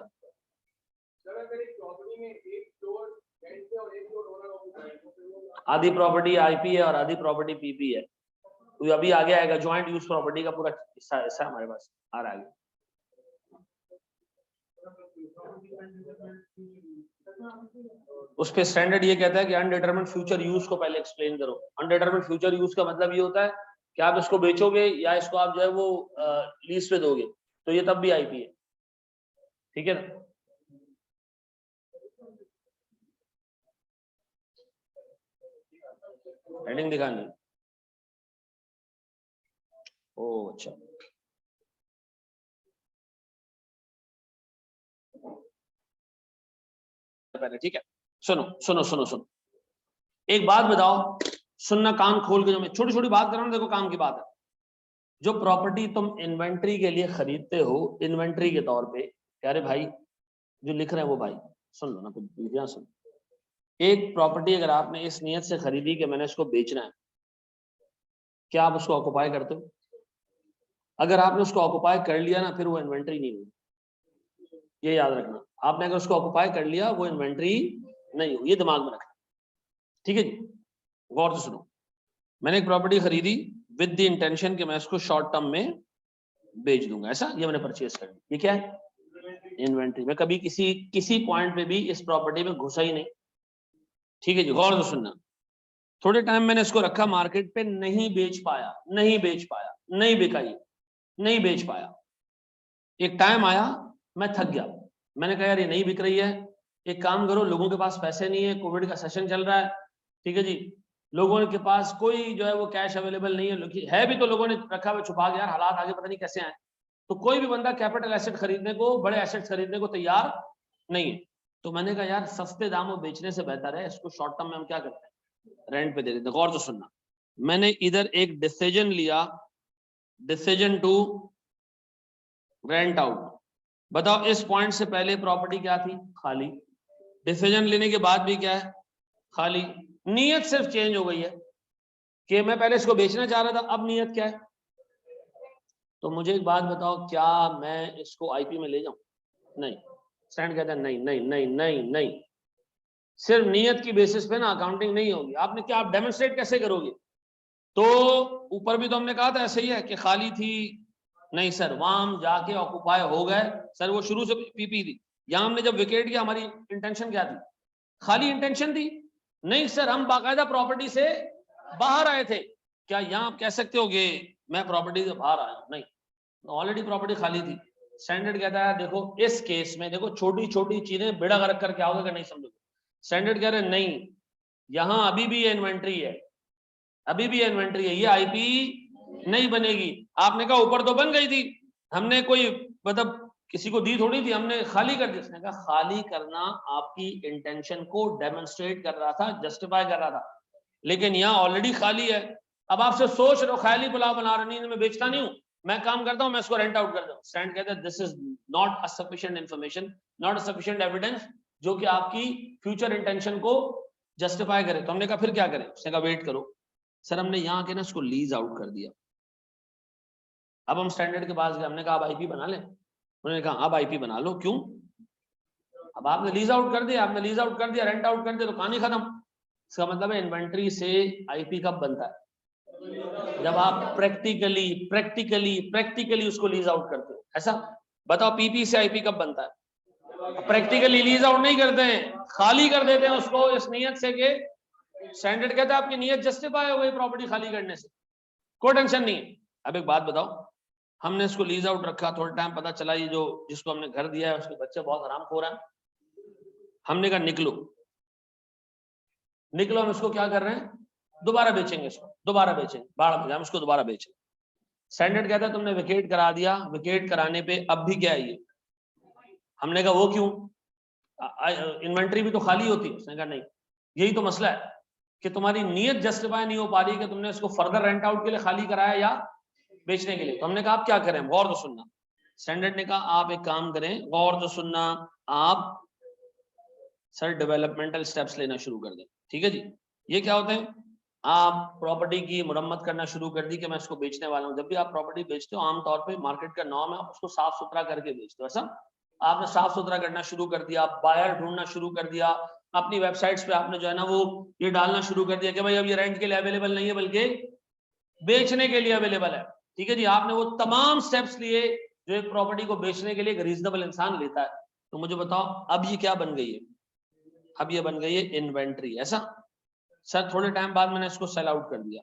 आधी प्रॉपर्टी आईपी है और आधी प्रॉपर्टी पीपी है, तो अभी आगे आएगा ज्वाइंट यूज प्रॉपर्टी का पूरा हिस्सा हमारे पास आ रहा है। उस पे स्टैंडर्ड ये कहता है कि अनडिटरमिन्ड फ्यूचर यूज को पहले एक्सप्लेन करो। अनडिटरमिन्ड फ्यूचर यूज का मतलब ये होता है कि आप इसको बेचोगे या इसको आप जो है वो लीज पे दोगे, तो ये तब भी आईपी है, ठीक है ना? हेडिंग दिखानी। ओ अच्छा, पहले ठीक है। सुनो सुनो सुनो सुनो, एक बात बताओ, सुनना कान खोल के, जो मैं छोटी छोटी बात कर रहा हूँ देखो काम की बात है। जो प्रॉपर्टी तुम इन्वेंट्री के लिए खरीदते हो, इन्वेंट्री के तौर पे, प्यारे भाई जो लिख रहे हैं वो भाई सुन लो ना, कुछ ध्यान सुन। एक प्रॉपर्टी अगर आपने इस नियत से खरीदी कि मैंने इसको बेचना है, क्या आप उसको ऑक्युपाई करते हो? अगर आपने उसको ऑक्युपाई कर लिया ना, फिर वो इन्वेंट्री नहीं हुई, ये याद रखना। आपने अगर उसको ऑक्युपाई कर लिया वो इन्वेंट्री नहीं हुई, ये दिमाग में रखना, ठीक है जी। गौर से सुनो, मैंने एक प्रॉपर्टी खरीदी विद द इंटेंशन कि मैं इसको शॉर्ट टर्म में बेच दूंगा, ऐसा, ये मैंने परचेज कर ली, ये क्या है, इन्वेंट्री। मैं कभी किसी पॉइंट पे भी इस प्रॉपर्टी में घुसा ही नहीं, ठीक है जी। गौर से सुनना, थोड़े टाइम मैंने इसको रखा मार्केट पे, नहीं बेच पाया, नहीं बिका, ये नहीं बेच पाया। एक टाइम आया मैं थक गया, मैंने कहा यार ये नहीं बिक रही है, एक काम करो, लोगों के पास पैसे नहीं है, कोविड का सेशन चल रहा है, ठीक है जी, लोगों के पास कोई जो है वो कैश अवेलेबल नहीं है भी तो लोगों ने रखा हुआ छुपा के, यार हालात आगे पता नहीं कैसे आए, तो कोई भी बंदा कैपिटल एसेट खरीदने को, बड़े एसेट खरीदने को तैयार नहीं है। तो मैंने कहा यार सस्ते दामों बेचने से बेहतर है इसको शॉर्ट टर्म में हम क्या करते हैं, रेंट पे दे देते हैं। गौर से सुनना, मैंने इधर एक डिसीजन लिया, डिसीजन टू रेंट आउट। बताओ इस पॉइंट से पहले प्रॉपर्टी क्या थी, खाली, डिसीजन लेने के बाद भी क्या है, खाली। नीयत सिर्फ चेंज हो गई है कि मैं पहले इसको बेचना चाह रहा था, अब नीयत क्या है। तो मुझे एक बात बताओ, क्या मैं इसको आईपी में ले जाऊं, नहीं, स्टैंड कहता है नहीं नहीं नहीं नहीं नहीं, सिर्फ नीयत की बेसिस पे ना अकाउंटिंग नहीं होगी। आपने क्या, आप डेमोन्स्ट्रेट कैसे करोगे, तो ऊपर भी तो हमने कहा था ऐसे ही है कि खाली थी, नहीं सर वहां हम जाके ऑक्युपाई हो गए, सर वो शुरू से पीपी थी, यहां हमने जब विकेट किया हमारी इंटेंशन क्या थी, खाली इंटेंशन थी, नहीं सर हम बाकायदा प्रॉपर्टी से बाहर आए थे। क्या यहां आप कह सकते हो कि मैं प्रॉपर्टी से बाहर आया हूं, नहीं, ऑलरेडी प्रॉपर्टी खाली थी। स्टैंडर्ड कहता है देखो इस केस में, देखो छोटी छोटी चीजें बेड़ा गर्क कर क्या होगा कि नहीं समझोगे। स्टैंडर्ड कह रहे नहीं, यहां अभी भी इन्वेंट्री है, अभी भी इन्वेंट्री है, ये आईपी नहीं बनेगी। आपने कहा ऊपर तो बन गई थी, हमने कोई मतलब किसी को दी थोड़ी थी, हमने खाली कर दी। उसने कहा खाली करना आपकी इंटेंशन को डेमोन्स्ट्रेट कर रहा था, जस्टिफाई कर रहा था, लेकिन यहाँ ऑलरेडी खाली है। अब आपसे सोच रहे हो खाली पुलाव बना रहे, नहीं मैं बेचता नहीं हूँ, मैं काम करता हूँ, मैं इसको रेंट आउट कर दूं। स्टैंड कहते हैं this is not a sufficient information, not a sufficient evidence जो कि आपकी फ्यूचर इंटेंशन को जस्टिफाई करे। तो हमने कहा फिर क्या करें, उसने कहा वेट करो। सर हमने यहाँ के ना इसको लीज आउट कर दिया। अब हम स्टैंडर्ड के पास गए, हमने कहा अब आईपी बना लें, उन्होंने कहा अब आईपी बना लो। क्यों, अब आपने लीज आउट कर दिया, आपने लीज आउट कर दिया, रेंट आउट कर दिया, तो कहानी खत्म। इसका मतलब है इन्वेंट्री से आईपी कब बनता है, जब आप प्रैक्टिकली उसको लीज आउट करते हो, ऐसा। बताओ पीपी से आईपी कब बनता है, प्रैक्टिकली लीज आउट नहीं करते हैं, खाली कर देते हैं उसको इस नियत से कि स्टैंडर्ड कहता है आपकी नियत जस्टिफाई हो गई प्रॉपर्टी खाली करने से, कोई टेंशन नहीं है। अब एक बात बताओ, हमने इसको लीज आउट रखा, थोड़ा टाइम पता चला ये जो जिसको हमने घर दिया है उसके बच्चे बहुत आराम खो रहा है, हमने कहा निकलो निकलो, हम इसको क्या कर रहे हैं, दोबारा बेचेंगे, इसको दोबारा बेचेंगे, बाढ़ में हम इसको दोबारा बेचेंगे। स्टैंडर्ड कहता है तुमने विकेट करा दिया, विकेट कराने पे अब भी क्या है ये, हमने कहा वो क्यों, इन्वेंट्री भी तो खाली होती है। उसने कहा नहीं, यही तो मसला है कि तुम्हारी नीयत जस्टिफाई नहीं हो पा रही कि तुमने इसको फर्दर रेंट आउट के लिए खाली कराया या बेचने के लिए। तो हमने कहा आप क्या करें, गौर तो सुनना। स्टैंडर्ड ने कहा आप एक काम करें, गौर तो सुनना, आप सर डेवलपमेंटल स्टेप्स लेना शुरू कर दें। ठीक है जी, ये क्या होते हैं, आप प्रॉपर्टी की मुरम्मत करना शुरू कर दी कि मैं इसको बेचने वाला हूँ। जब भी आप प्रॉपर्टी बेचते हो आमतौर पे मार्केट का नॉर्म है आप उसको साफ सुथरा करके बेचते हो, ऐसा आपने साफ सुथरा करना शुरू कर दिया, बायर ढूंढना शुरू कर दिया, अपनी वेबसाइट्स पे आपने जो है ना वो ये डालना शुरू कर दिया कि भाई अब ये रेंट के लिए अवेलेबल नहीं है बल्कि बेचने के लिए अवेलेबल है। ठीक है जी, आपने वो तमाम स्टेप्स लिए जो एक प्रॉपर्टी को बेचने के लिए एक रीजनेबल इंसान लेता है। तो मुझे बताओ अब ये क्या बन गई है, अब ये बन गई है इन्वेंट्री, ऐसा। सर थोड़े टाइम बाद मैंने इसको सेल आउट कर दिया,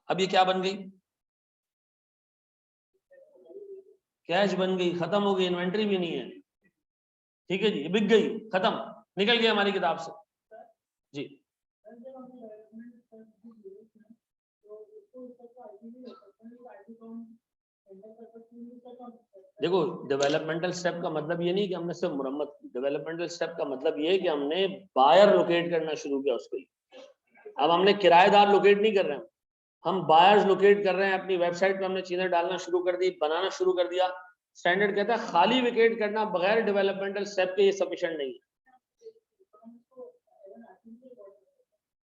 अब ये क्या बन गई, कैश बन गई, खत्म हो गई, इन्वेंट्री भी नहीं है। ठीक है जी, बिक गई, खत्म, निकल गई हमारी किताब से जी। देखो डेवलपमेंटल स्टेप का मतलब ये नहीं कि हमने सिर्फ मुरम्मत की, डेवलपमेंटल स्टेप का मतलब ये है कि हमने बायर लोकेट करना शुरू किया उसको ही। अब हमने किराएदार लोकेट नहीं कर रहे हैं, हम बायर्स लोकेट कर रहे हैं। अपनी वेबसाइट पे हमने चीजें डालना शुरू कर दी, बनाना शुरू कर दिया। स्टैंडर्ड कहता है खाली विकेट करना बगैर डेवलपमेंटल स्टेप के ये सफिशिएंट नहीं है।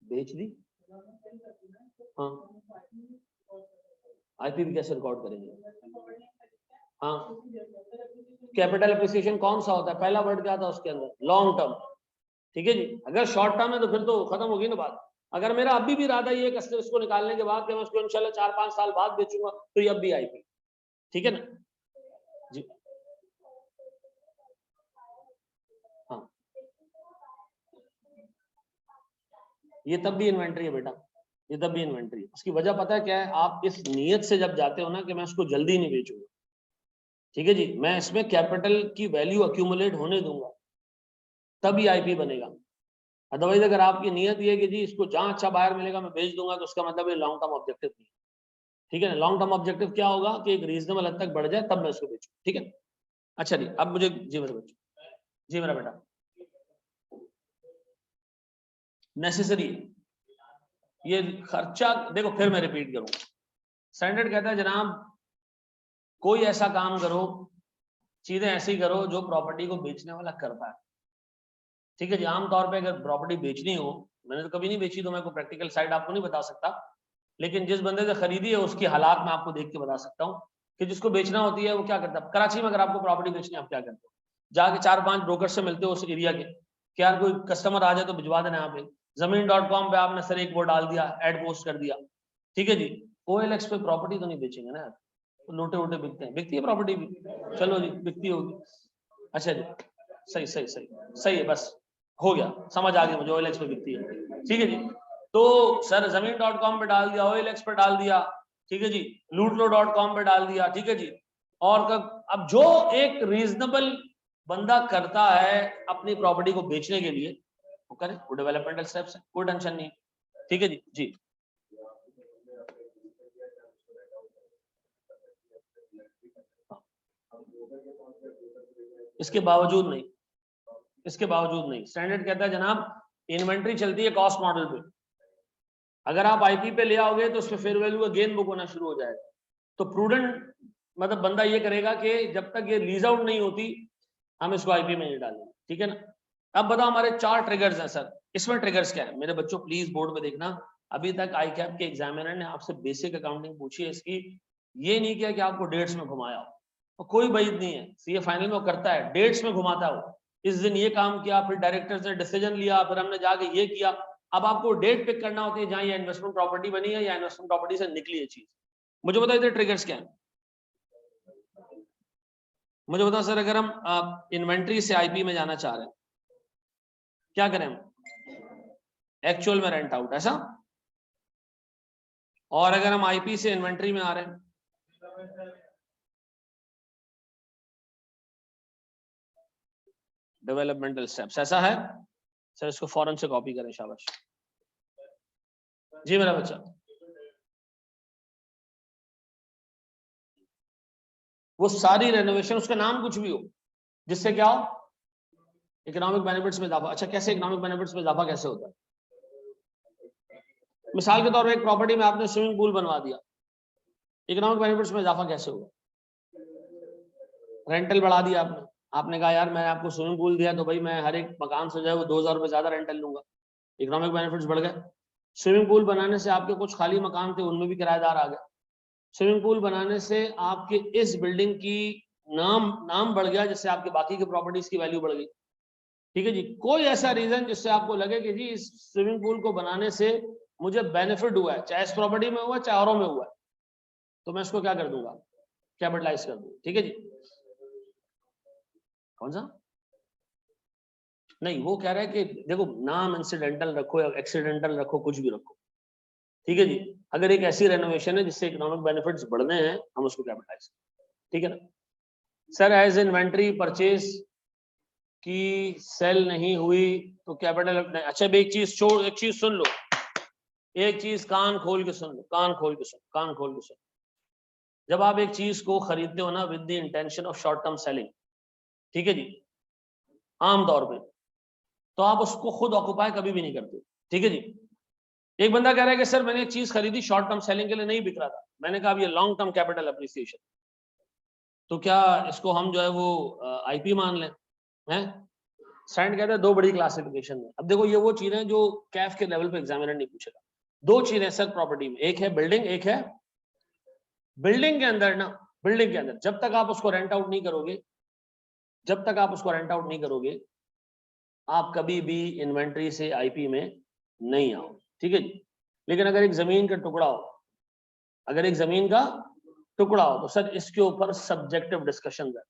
बेच दी, हाँ, आईपी भी कैसे रिकॉर्ड करेंगे, हाँ, कैपिटल एप्रिसिएशन कौन सा होता है, पहला वर्ड क्या था उसके अंदर, लॉन्ग टर्म। ठीक है जी, अगर शॉर्ट टर्म है तो फिर तो खत्म होगी ना बात। अगर मेरा अभी भी इरादा ये कस्टमर इसको निकालने के बाद कि मैं उसको इंशाल्लाह 4-5 साल बाद बेचूंगा, तो ये अब भी आईपी, ठीक है ना जी। हाँ, ये तब भी इन्वेंट्री है बेटा, ये तब भी इन्वेंट्री है। उसकी वजह पता है क्या है, आप इस नीयत से जब जाते हो ना कि मैं उसको जल्दी नहीं बेचूंगा, ठीक है जी, मैं इसमें कैपिटल की वैल्यू अक्यूमुलेट होने दूंगा, तभी आईपी बनेगा। अदरवाइज अगर आपकी नीयत ये है कि जी इसको जहां अच्छा बायर मिलेगा मैं बेच दूंगा, तो उसका मतलब ये लॉन्ग टर्म ऑब्जेक्टिव नहीं है, ठीक है ना। लॉन्ग टर्म ऑब्जेक्टिव क्या होगा कि एक रीजनेबल हद तक बढ़ जाए तब मैं इसको बेचूं, ठीक है। अच्छा जी, अब मुझे जी मेरे बच्चे, जी मेरा बेटा, नेसेसरी ये खर्चा देखो, फिर मैं रिपीट करूं, स्टैंडर्ड कहता है जनाब कोई ऐसा काम करो, चीजें ऐसी करो जो प्रॉपर्टी को बेचने वाला करता है, ठीक है जी। आमतौर पे अगर प्रॉपर्टी बेचनी हो, मैंने तो कभी नहीं बेची तो मैं कोई प्रैक्टिकल साइड आपको नहीं बता सकता, लेकिन जिस बंदे से खरीदी है उसकी हालात मैं आपको देख के बता सकता हूँ कि जिसको बेचना होती है वो क्या करता है। कराची में अगर आपको प्रॉपर्टी बेचनी है, आप क्या करते हो, जाके 4-5 ब्रोकर से मिलते हो उस एरिया के कि यार कोई कस्टमर आ जाए तो भिजवा देना। यहाँ पे Zameen.com पे आपने सर एक वो डाल दिया, एड पोस्ट कर दिया, ठीक है जी। OLX पे प्रॉपर्टी तो नहीं बेचेंगे ना, तो लोटे वोटे बिकते हैं, बिकती है प्रॉपर्टी भी, चलो जी बिकती होगी। अच्छा जी, सही सही सही सही है, बस हो गया, समझ आ गई मुझे, OLX पे बिकती है, ठीक है जी। तो सर Zameen.com पे डाल दिया, OLX पे डाल दिया, ठीक है जी, lootlo.com पे डाल दिया, ठीक है जी। और अब जो एक रीजनेबल बंदा करता है अपनी प्रॉपर्टी को बेचने के लिए, वो करे, वो डेवलपमेंटल स्टेप्स है, कोई टेंशन नहीं, ठीक है जी। जी इसके बावजूद नहीं, इसके बावजूद नहीं, स्टैंडर्ड कहता है जनाब इन्वेंट्री चलती है कॉस्ट मॉडल पे, अगर आप आईपी पे ले आओगे तो उसमें फेयर वैल्यू का गेन बुक होना शुरू हो जाएगा। तो प्रूडेंट मतलब बंदा ये करेगा कि जब तक ये लीज आउट नहीं होती हम इसको आईपी में नहीं डालेंगे, ठीक है ना। अब बताओ हमारे 4 ट्रिगर्स हैं सर, इसमें ट्रिगर्स क्या है मेरे बच्चों, प्लीज बोर्ड में देखना। अभी तक आई कैप के एग्जामिनर ने आपसे बेसिक अकाउंटिंग पूछी है इसकी, ये नहीं किया कि आपको डेट्स में घुमाया हो, तो कोई वईद नहीं है, सीए फाइनल में वो करता है, डेट्स में घुमाता है, इस दिन ये काम किया, फिर डायरेक्टर्स ने डिसीजन लिया, फिर हमने जाके ये किया। अब आपको डेट पिक करना होती है जहां ये इन्वेस्टमेंट प्रॉपर्टी बनी है या इन्वेस्टमेंट प्रॉपर्टी से निकली है चीज। मुझे बताओ इधर ट्रिगर्स क्या है, मुझे बताओ सर। अगर हम इन्वेंट्री से आईपी में जाना चाह रहे हैं, क्या करें हम, एक्चुअल में रेंट आउट, ऐसा। और अगर हम आईपी से इन्वेंट्री में आ रहे हैं, डेवलपमेंटल स्टेप्स, ऐसा है सर। इसको फौरन से कॉपी करें, शाबाश जी मेरा बच्चा। वो सारी रेनोवेशन, उसका नाम कुछ भी हो, जिससे क्या हो, इकोनॉमिक बेनिफिट्स में इजाफा। अच्छा कैसे इकोनॉमिक बेनिफिट्स में इजाफा कैसे होता है, मिसाल के तौर पर एक प्रॉपर्टी में आपने स्विमिंग पूल बनवा दिया, इकोनॉमिक बेनिफिट्स में इजाफा कैसे होगा, रेंटल बढ़ा दिया आपने, आपने कहा यार मैंने आपको स्विमिंग पूल दिया तो भाई मैं हर एक मकान से जो है वो 2000 रुपए ज्यादा रेंटल लूंगा, इकोनॉमिक बेनिफिट्स बढ़ गए। स्विमिंग पूल बनाने से आपके कुछ खाली मकान थे उनमें भी किराएदार आ गए, स्विमिंग पूल बनाने से आपके इस बिल्डिंग की नाम नाम बढ़ गया, जिससे आपके बाकी के प्रॉपर्टीज की वैल्यू बढ़ गई, ठीक है जी। कोई ऐसा रीजन जिससे आपको लगे कि जी इस स्विमिंग पूल को बनाने से मुझे बेनिफिट हुआ है, चाहे इस प्रॉपर्टी में हुआ चाहे औरों में हुआ है, तो मैं इसको क्या कर दूंगा, कैपिटलाइज कर दूंगा, ठीक है जी। कौन सा, नहीं वो कह रहा है कि देखो नाम इंसिडेंटल रखो या एक्सीडेंटल रखो, कुछ भी रखो, ठीक है जी। अगर एक ऐसी रेनोवेशन है जिससे इकोनॉमिक बेनिफिट्स बढ़ने हैं, हम उसको कैपिटलाइज, ठीक है ना। सर एज इन्वेंट्री परचेज की सेल नहीं हुई तो कैपिटल, अच्छा एक चीज छोड़, एक चीज सुन लो, एक चीज कान खोल के सुन लो, कान खोल के सुन, कान खोल के सुन। जब आप एक चीज को खरीदते हो ना with the intention of short term selling, ठीक है जी, आमतौर पे तो आप उसको खुद ऑक्युपाई कभी भी नहीं करते, ठीक है जी। एक बंदा कह रहा है कि सर मैंने एक चीज खरीदी शॉर्ट टर्म सेलिंग के लिए, नहीं बिक रहा था, मैंने कहा अब ये लॉन्ग टर्म कैपिटल अप्रिसिएशन, तो क्या इसको हम जो है वो आईपी मान लें, हैं। स्टैंड कहता है दो बड़ी क्लासिफिकेशन है। अब देखो ये वो चीजें जो कैफ के लेवल पे एग्जामिनर नहीं पूछेगा, दो चीजें सर प्रॉपर्टी में, एक है बिल्डिंग, एक है बिल्डिंग के अंदर ना, बिल्डिंग के अंदर जब तक आप उसको रेंट आउट नहीं करोगे, जब तक आप उसको रेंट आउट नहीं करोगे, आप कभी भी इन्वेंट्री से आईपी में नहीं आओ, ठीक है जी। लेकिन अगर एक जमीन का टुकड़ा हो, अगर एक जमीन का टुकड़ा हो तो सर इसके ऊपर सब्जेक्टिव डिस्कशन है।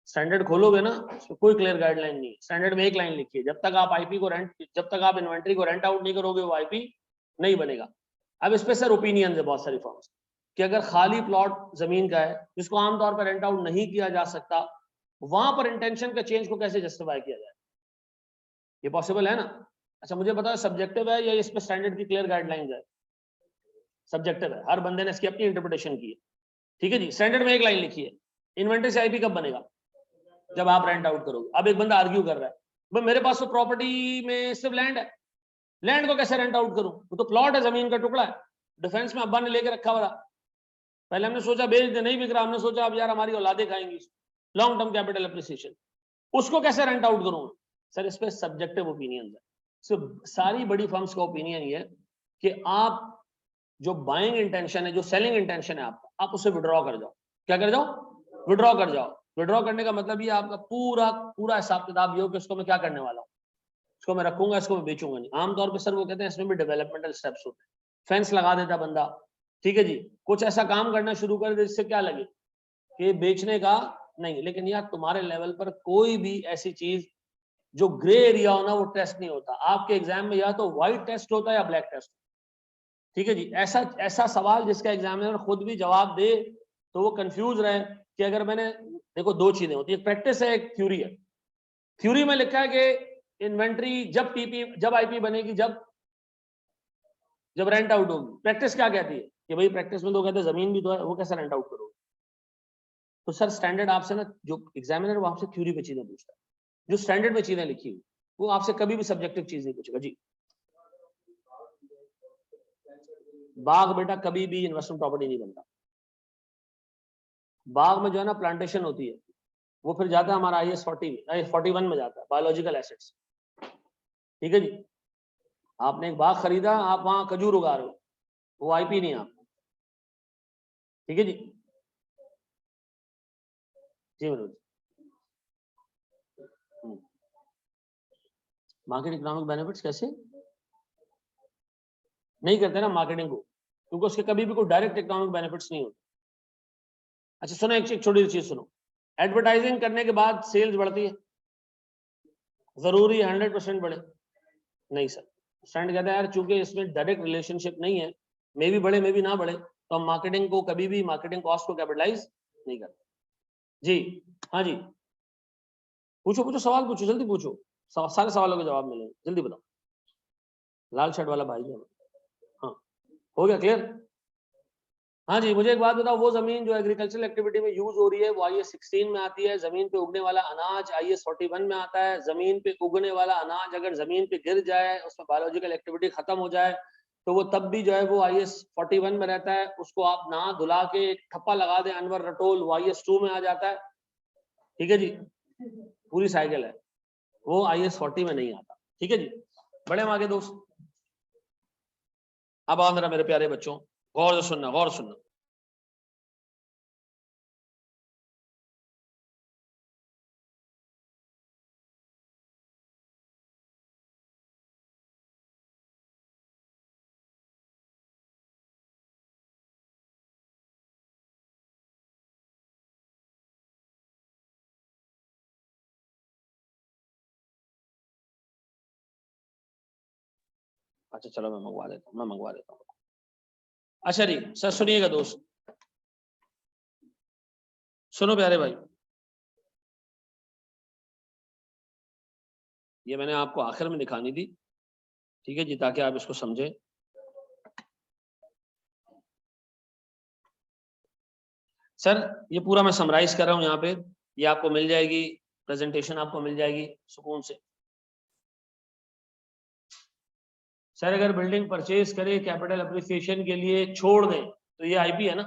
स्टैंडर्ड खोलोगे ना, उसमें कोई क्लियर गाइडलाइन नहीं है। स्टैंडर्ड में एक लाइन लिखी है, जब तक आप आईपी को रेंट, जब तक आप इन्वेंट्री को रेंट आउट नहीं करोगे वो आईपी नहीं बनेगा। अब इस पे सर ओपिनियन है बहुत सारी फॉर्म्स कि अगर खाली प्लॉट जमीन का है जिसको आमतौर पर रेंट आउट नहीं किया जा सकता, वहां पर इंटेंशन का चेंज को कैसे जस्टिफाई किया जाए? ये पॉसिबल है ना? अच्छा मुझे बताओ सब्जेक्टिव है या इस पे स्टैंडर्ड की क्लियर गाइडलाइंस है? सब्जेक्टिव है, हर बंदे ने इसकी अपनी इंटरप्रिटेशन की है। ठीक है जी। स्टैंडर्ड में एक लाइन लिखी है, इन्वेंट्री से आईपी कब बनेगा? जब आप रेंट आउट करोगे। अब एक बंदा आर्ग्यू कर रहा है, भाई मेरे पास तो प्रॉपर्टी में सिर्फ लैंड है, लैंड को कैसे रेंट आउट करूं? वो तो प्लॉट है, जमीन का टुकड़ा है, डिफेंस में अब्बा ने लेके रखा हुआ था, पहले हमने सोचा बेच दे, नहीं बिक रहा, हमने सोचा अब यार हमारी औलादे खाएंगी, लॉन्ग टर्म कैपिटल एप्रिसिएशन, उसको कैसे रेंट आउट करूं? सर इस पे सब्जेक्टिव ओपिनियन है। सो सारी बड़ी फर्म्स का ओपिनियन ये है कि आप जो बाइंग इंटेंशन है, जो सेलिंग इंटेंशन है आपका, आप उसे विड्रॉ कर जाओ। क्या कर जाओ? विड्रॉ कर जाओ। विड्रॉ करने का मतलब ये आपका पूरा पूरा हिसाब किताब ये हो कि इसको मैं क्या करने वाला हूँ, इसको मैं रखूंगा, इसको मैं बेचूंगा नहीं। आमतौर पर सर वो कहते हैं इसमें भी डेवलपमेंटल स्टेप्स होते हैं, फेंस लगा देता बंदा, ठीक है जी, कुछ ऐसा काम करना शुरू कर दे जिससे क्या लगे कि बेचने का नहीं। लेकिन यार तुम्हारे लेवल पर कोई भी ऐसी चीज जो ग्रे एरिया हो ना वो टेस्ट नहीं होता। आपके एग्जाम में या तो व्हाइट टेस्ट होता है या ब्लैक टेस्ट, ठीक है जी। ऐसा ऐसा सवाल जिसका एग्जामिनर खुद भी जवाब दे तो वो कंफ्यूज रहे कि अगर मैंने, देखो दो चीजें होती है, एक प्रैक्टिस है एक थ्योरी है। थ्योरी में लिखा है कि इन्वेंट्री जब पीपी, जब आईपी बनेगी, जब रेंट आउट होगी। प्रैक्टिस क्या कहती है कि भाई प्रैक्टिस में तो कहते हैं जमीन भी तो है, वो कैसे रेंट आउट करोगे? तो सर स्टैंडर्ड आपसे ना, जो एग्जामिनर वो आपसे थ्योरी पे चीजें पूछता है, जो स्टैंडर्ड में चीजें लिखी हुई, वो आपसे कभी भी सब्जेक्टिव चीज नहीं पूछेगा जी। बाग बेटा कभी भी इन्वेस्टमेंट प्रॉपर्टी नहीं बनता। बाग में जो है ना प्लांटेशन होती है, वो फिर जाता है हमारा IAS 41 में जाता है, बायोलॉजिकल एसेट्स, ठीक है जी। आपने एक बाग खरीदा, आप वहां खजूर उगा रहे हो, वो आईपी नहीं आप, ठीक है जी। जी मनोज, मार्केट इकोनॉमिक बेनिफिट्स कैसे नहीं करते ना मार्केटिंग को, क्योंकि उसके कभी भी कोई डायरेक्ट इकोनॉमिक बेनिफिट्स नहीं होते। अच्छा सुनो, एक छोटी सी चीज सुनो, एडवर्टाइजिंग करने के बाद सेल्स बढ़ती है, जरूरी 100% बढ़े? नहीं सर। स्टैंड कहता है यार चूंकि इसमें डायरेक्ट रिलेशनशिप नहीं है, मे भी बढ़े मे भी ना बढ़े, तो हम मार्केटिंग को कभी भी, मार्केटिंग कॉस्ट को कैपिटलाइज नहीं करते जी। हाँ जी, पूछो पूछो सवाल पूछो, जल्दी पूछो, सारे सवालों के जवाब मिलेंगे, जल्दी बताओ। लाल शर्ट वाला भाई है। हाँ हो गया क्लियर? हाँ जी, मुझे एक बात बताओ, वो जमीन जो एग्रीकल्चरल एक्टिविटी में यूज हो रही है वो IAS 16 में आती है, जमीन पे उगने वाला अनाज IAS 41 में आता है। जमीन पे उगने वाला अनाज अगर जमीन पे गिर जाए, उसमें बायोलॉजिकल एक्टिविटी खत्म हो जाए, तो वो तब भी जो है वो IAS 41 में रहता है। उसको आप नहा धुला के ठप्पा लगा दें अनवर रटोल, वो IAS 2 में आ जाता है, ठीक है जी। पूरी साइकिल है, वो IAS 40 में नहीं आता, ठीक है जी। बड़े हम आगे दोस्त, अब आओ जरा मेरे प्यारे बच्चों, गौर से सुनना, गौर सुनना। अच्छा चलो मैं मंगवा देता हूँ, मैं मंगवा देता हूँ। अच्छा जी सर सुनिएगा दोस्त, सुनो प्यारे भाई, ये मैंने आपको आखिर में दिखानी थी, ठीक है जी, ताकि आप इसको समझें। सर ये पूरा मैं समराइज कर रहा हूँ यहाँ पे, ये आपको मिल जाएगी, प्रेजेंटेशन आपको मिल जाएगी सुकून से। सर अगर बिल्डिंग परचेज करे कैपिटल अप्रिसिएशन के लिए छोड़ दें तो ये आईपी है ना?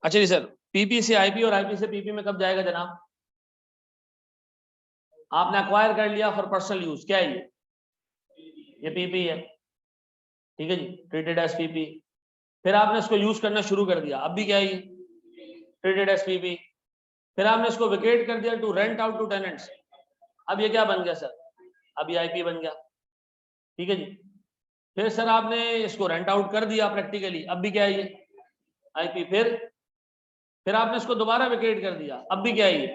अच्छा जी सर, पीपी से आईपी और आईपी से पीपी में कब जाएगा जनाब? आपने अक्वायर कर लिया फॉर पर्सनल यूज, क्या है ये पीपी है, ठीक है जी, ट्रीटेड एज पीपी। फिर आपने इसको यूज करना शुरू कर दिया, अब भी क्या है ये ट्रीटेड एज पीपी। फिर आपने इसको वेकेट कर दिया to rent out to tenants, अब ये क्या बन गया सर? अब ये आईपी बन गया, ठीक है जी। फिर सर आपने इसको रेंट आउट कर दिया प्रैक्टिकली, अब भी क्या है ये आईपी। फिर आपने इसको दोबारा वेकेट कर दिया, अब भी क्या है ये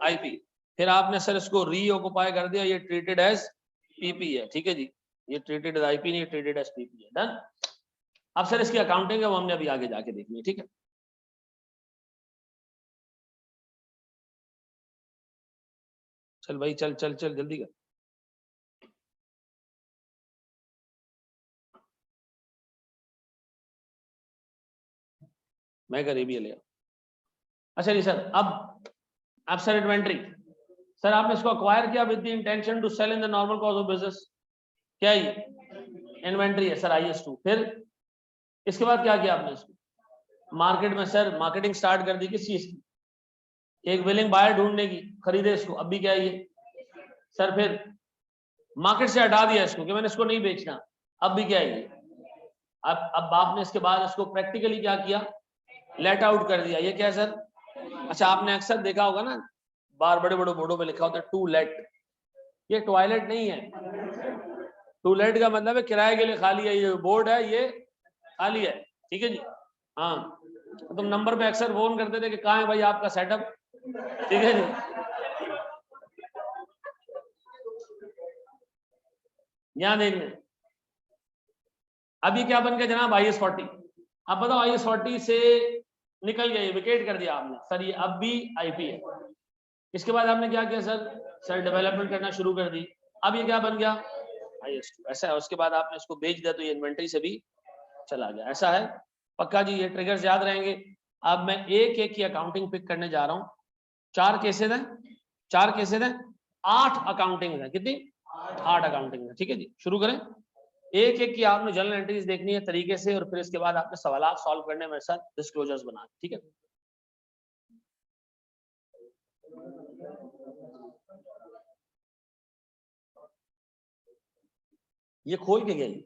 आईपी। फिर आपने सर इसको री ऑक्युपाई कर दिया, ये ट्रीटेड एज पीपी है, ठीक है जी, ये ट्रीटेड एज आईपी नहीं, ट्रीटेड एज पीपी है, डन। अब सर इसकी अकाउंटिंग है वो हमने अभी आगे जाके देखनी है, ठीक है। चल भाई चल चल चल जल्दी कर। मैं कर भी लिया। अच्छा जी सर, अब सर इन्वेंट्री, सर आपने इसको अक्वायर किया with the intention to sell in the normal course of business, क्या है ये इन्वेंट्री है सर IS2। फिर इसके बाद क्या किया आपने इसको मार्केट में सर मार्केटिंग स्टार्ट कर दी, किस चीज की, एक विलिंग बायर ढूंढने की, खरीदे इसको, अब भी क्या है ये सर। फिर मार्केट से हटा दिया इसको कि मैंने इसको नहीं बेचना, अब भी क्या है ये। अब आपने इसके बाद इसको प्रैक्टिकली क्या किया, लेट आउट कर दिया, ये क्या है सर। अच्छा आपने अक्सर देखा होगा ना, बार बड़े बड़े बोर्डों पे लिखा होता है टू लेट, ये टॉयलेट नहीं है। टू लेट का मतलब है किराए के लिए खाली है, ये बोर्ड है ये खाली है, ठीक है जी। हाँ तो तुम नंबर पे अक्सर फोन करते थे कि कहाँ है भाई आपका सेटअप, ठीक है जी। यहाँ देखने, अब ये क्या बन गया जनाब IS40। अब बताओ IS40 से निकल गए, विकेट कर दिया आपने सर, ये अब भी आईपी है। इसके बाद आपने क्या किया सर डेवलपमेंट करना शुरू कर दी, अब ये क्या बन गया IS2, ऐसा है। उसके बाद आपने इसको बेच दिया तो ये इन्वेंट्री से भी चला गया, ऐसा है पक्का जी, ये ट्रिगर्स याद रहेंगे। अब मैं एक एक की अकाउंटिंग पिक करने जा रहा हूँ, 4 केसेस हैं, 4 केसेस हैं, 8 अकाउंटिंग है, कितनी 8 अकाउंटिंग है, ठीक है जी। शुरू करें, एक एक की आपने जर्नल एंट्रीज देखनी है तरीके से, और फिर इसके बाद आपने सवाल सॉल्व करने मेरे साथ डिस्क्लोजर्स बना, ठीक है। ये खोल के गई,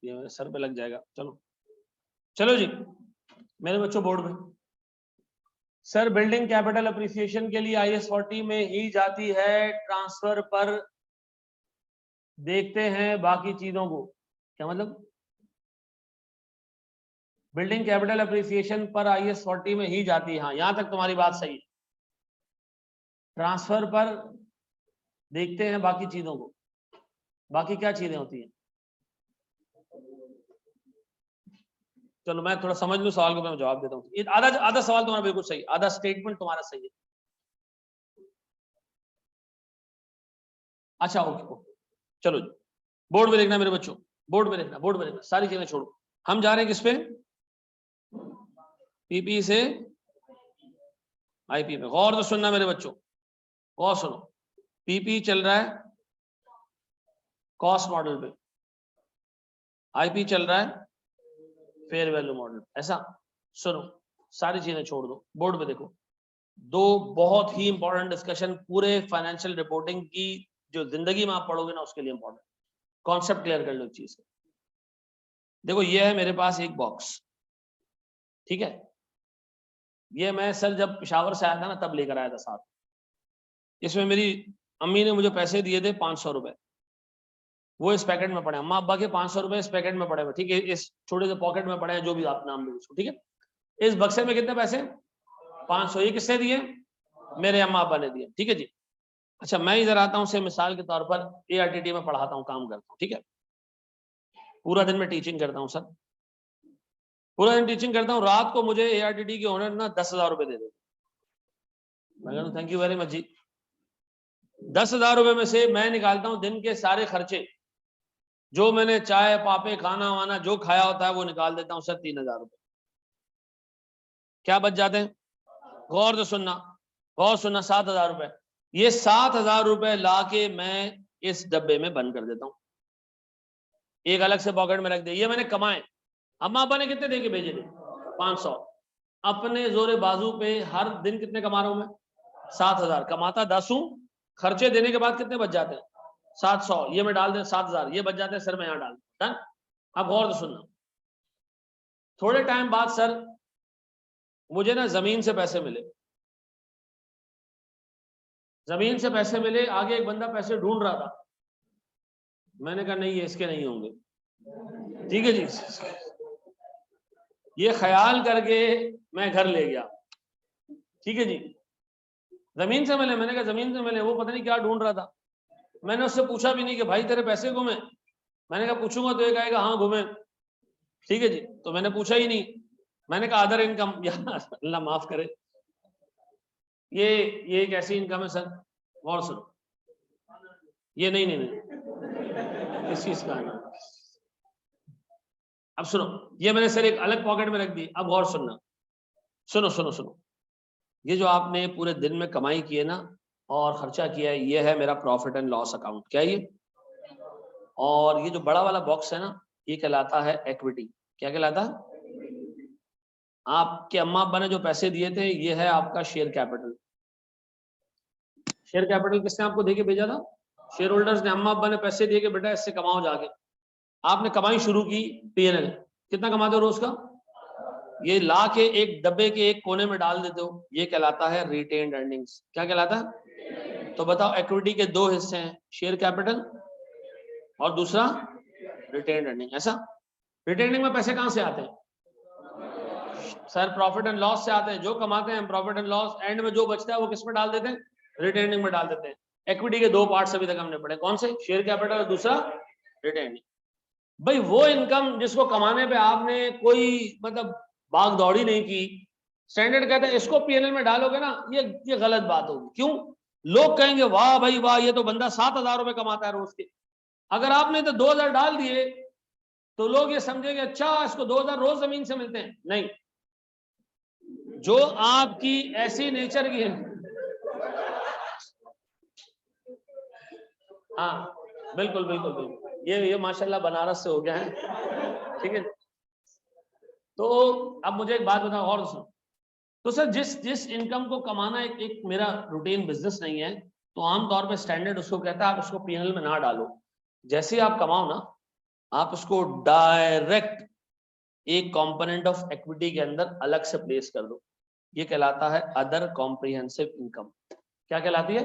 ये मेरे सर पे लग जाएगा। चलो चलो जी मेरे बच्चों बोर्ड में, सर बिल्डिंग कैपिटल अप्रिसिएशन के लिए IS40 में ही जाती है, ट्रांसफर पर देखते हैं बाकी चीजों को, क्या मतलब बिल्डिंग कैपिटल अप्रिसिएशन पर IS40 में ही जाती है, हाँ यहां तक तुम्हारी बात सही है। ट्रांसफर पर देखते हैं बाकी चीजों को, बाकी क्या चीजें होती हैं, चलो मैं थोड़ा समझ लूं सवाल को, मैं जवाब देता हूँ। आधा सवाल तुम्हारा बिल्कुल सही, आधा स्टेटमेंट तुम्हारा सही है। अच्छा ओके चलो जी, बोर्ड में देखना मेरे बच्चों, बोर्ड में देखना, सारी चीजें छोड़ो, हम जा रहे हैं किस पे, पीपी से आईपी में। गौर तो सुनना मेरे बच्चों, गौर सुनो, पीपी चल रहा है कॉस्ट मॉडल पे, आईपी चल रहा है फेयर वैल्यू मॉडल, ऐसा। सुनो सारी चीजें छोड़ दो, बोर्ड पे देखो, दो बहुत ही इंपॉर्टेंट डिस्कशन पूरे फाइनेंशियल रिपोर्टिंग की, जो जिंदगी में आप पढ़ोगे ना उसके लिए इंपॉर्टेंट कॉन्सेप्ट क्लियर कर लो चीज। देखो ये है मेरे पास एक बॉक्स, ठीक है, ये मैं सर जब पेशावर से आया था ना तब लेकर आया था साथ, इसमें मेरी अम्मी ने मुझे पैसे दिए थे 500 रुपए, वो इस पैकेट में पड़े, अम्मा अब्बा के 500 रुपए इस पैकेट में पड़े हुए, ठीक है, इस छोटे से पॉकेट में पड़े हैं, जो भी आप नाम दे उसको, ठीक है। इस बक्से में कितने पैसे 500, ये किससे दिए, मेरे अम्मा अब्बा ने दिए, ठीक है जी। अच्छा मैं इधर आता हूँ से मिसाल के तौर पर ARTT में पढ़ाता हूँ, काम करता हूँ, ठीक है, पूरा दिन में टीचिंग करता हूँ सर, पूरा दिन टीचिंग करता हूँ, रात को मुझे ARTT के ओनर ना 10,000 रुपए दे देते, मैं कहता हूँ थैंक यू वेरी मच जी। 10,000 रुपए में से मैं निकालता हूँ दिन के सारे खर्चे, जो मैंने चाय पापे खाना वाना जो खाया होता है वो निकाल देता हूँ सर 3,000 रुपए, क्या बच जाते हैं, गौर से सुनना, गौर सुनना, 7,000 रुपए। ये 7,000 रुपए लाके मैं इस डब्बे में बंद कर देता हूँ, एक अलग से पॉकेट में रख दे, ये मैंने कमाए। अम्मा अब्बा ने कितने देके भेजे थे 500, अपने जोरे बाजू पे हर दिन कितने कमा रहा हूं मैं 7,000, कमाता 10 हूं, खर्चे देने के बाद कितने बच जाते हैं 700, ये मैं डाल दें 7,000, ये बच जाते हैं सर, मैं यहाँ डाल दें। अब गौर से सुनना, थोड़े टाइम बाद सर मुझे ना जमीन से पैसे मिले, जमीन से पैसे मिले, आगे एक बंदा पैसे ढूंढ रहा था, मैंने कहा नहीं ये इसके नहीं होंगे, ठीक है जी। ये ख्याल करके मैं घर ले गया, ठीक है जी। जमीन से मिले, मैंने कहा जमीन से मिले, वो पता नहीं क्या ढूंढ रहा था। मैंने उससे पूछा भी नहीं कि भाई तेरे पैसे घूमे, मैंने कहा पूछूंगा तो ये कहेगा हाँ घूमे, ठीक है जी। तो मैंने पूछा ही नहीं, मैंने कहा अदर इनकम, या अल्लाह माफ करे, ये एक ऐसी इनकम है सर, और सुनो, ये नहीं नहीं नहीं इस चीज का है। अब सुनो, ये मैंने सर एक अलग पॉकेट में रख दी, अब गौर सुनना, सुनो सुनो सुनो, ये जो आपने पूरे दिन में कमाई की है ना और खर्चा किया है, ये है मेरा प्रॉफिट एंड लॉस अकाउंट, क्या ये? और ये जो बड़ा वाला बॉक्स है ना, ये कहलाता है इक्विटी। क्या कहलाता है? आपके अम्मा अब्बा ने जो पैसे दिए थे, ये है आपका शेयर कैपिटल। शेयर कैपिटल किसने आपको देके भेजा था? शेयर होल्डर्स ने, अम्मा अब्बा ने पैसे दिए कि बेटा इससे कमाओ जाके। आपने कमाई शुरू की, पीएनएल कितना कमाते हो रोज का? ये ला के एक डब्बे के एक कोने में डाल देते हो, ये कहलाता है रिटेन्ड अर्निंग्स। क्या कहलाता है? तो बताओ, इक्विटी के दो हिस्से हैं, शेयर कैपिटल और दूसरा रिटेन्ड अर्निंग। ऐसा रिटेन्ड अर्निंग में पैसे कहां से आते हैं? सर प्रॉफिट एंड लॉस से आते हैं, जो कमाते हैं प्रॉफिट एंड लॉस, एंड में जो बचता है वो किस में डाल देते हैं? रिटेन्ड अर्निंग में डाल देते हैं। इक्विटी के दो पार्ट्स अभी तक हमने पढ़े, कौन से? शेयर कैपिटल और दूसरा रिटेन्ड अर्निंग। भाई वो इनकम जिसको कमाने पे आपने कोई मतलब भाग दौड़ी नहीं की, स्टैंडर्ड कहता है इसको पीएनएल में डालोगे ना, ये गलत बात होगी। क्यों? लोग कहेंगे वाह भाई वाह, ये तो बंदा 7,000 रुपए कमाता है रोज के। अगर आपने तो 2,000 डाल दिए तो लोग ये समझेंगे अच्छा इसको 2,000 रोज जमीन से मिलते हैं। नहीं, जो आपकी ऐसी नेचर की है, हाँ बिल्कुल बिल्कुल बिल्कुल, ये माशाल्लाह बनारस से हो गया है, ठीक है। तो अब मुझे एक बात बताओ और सुनो, तो सर जिस इनकम को कमाना एक मेरा रूटीन बिजनेस नहीं है, तो आमतौर पे स्टैंडर्ड उसको कहता है आप उसको पीएनएल में ना डालो। जैसे ही आप कमाओ ना, आप उसको डायरेक्ट एक कंपोनेंट ऑफ इक्विटी के अंदर अलग से प्लेस कर दो, ये कहलाता है अदर कॉम्प्रिहेंसिव इनकम। क्या कहलाती है?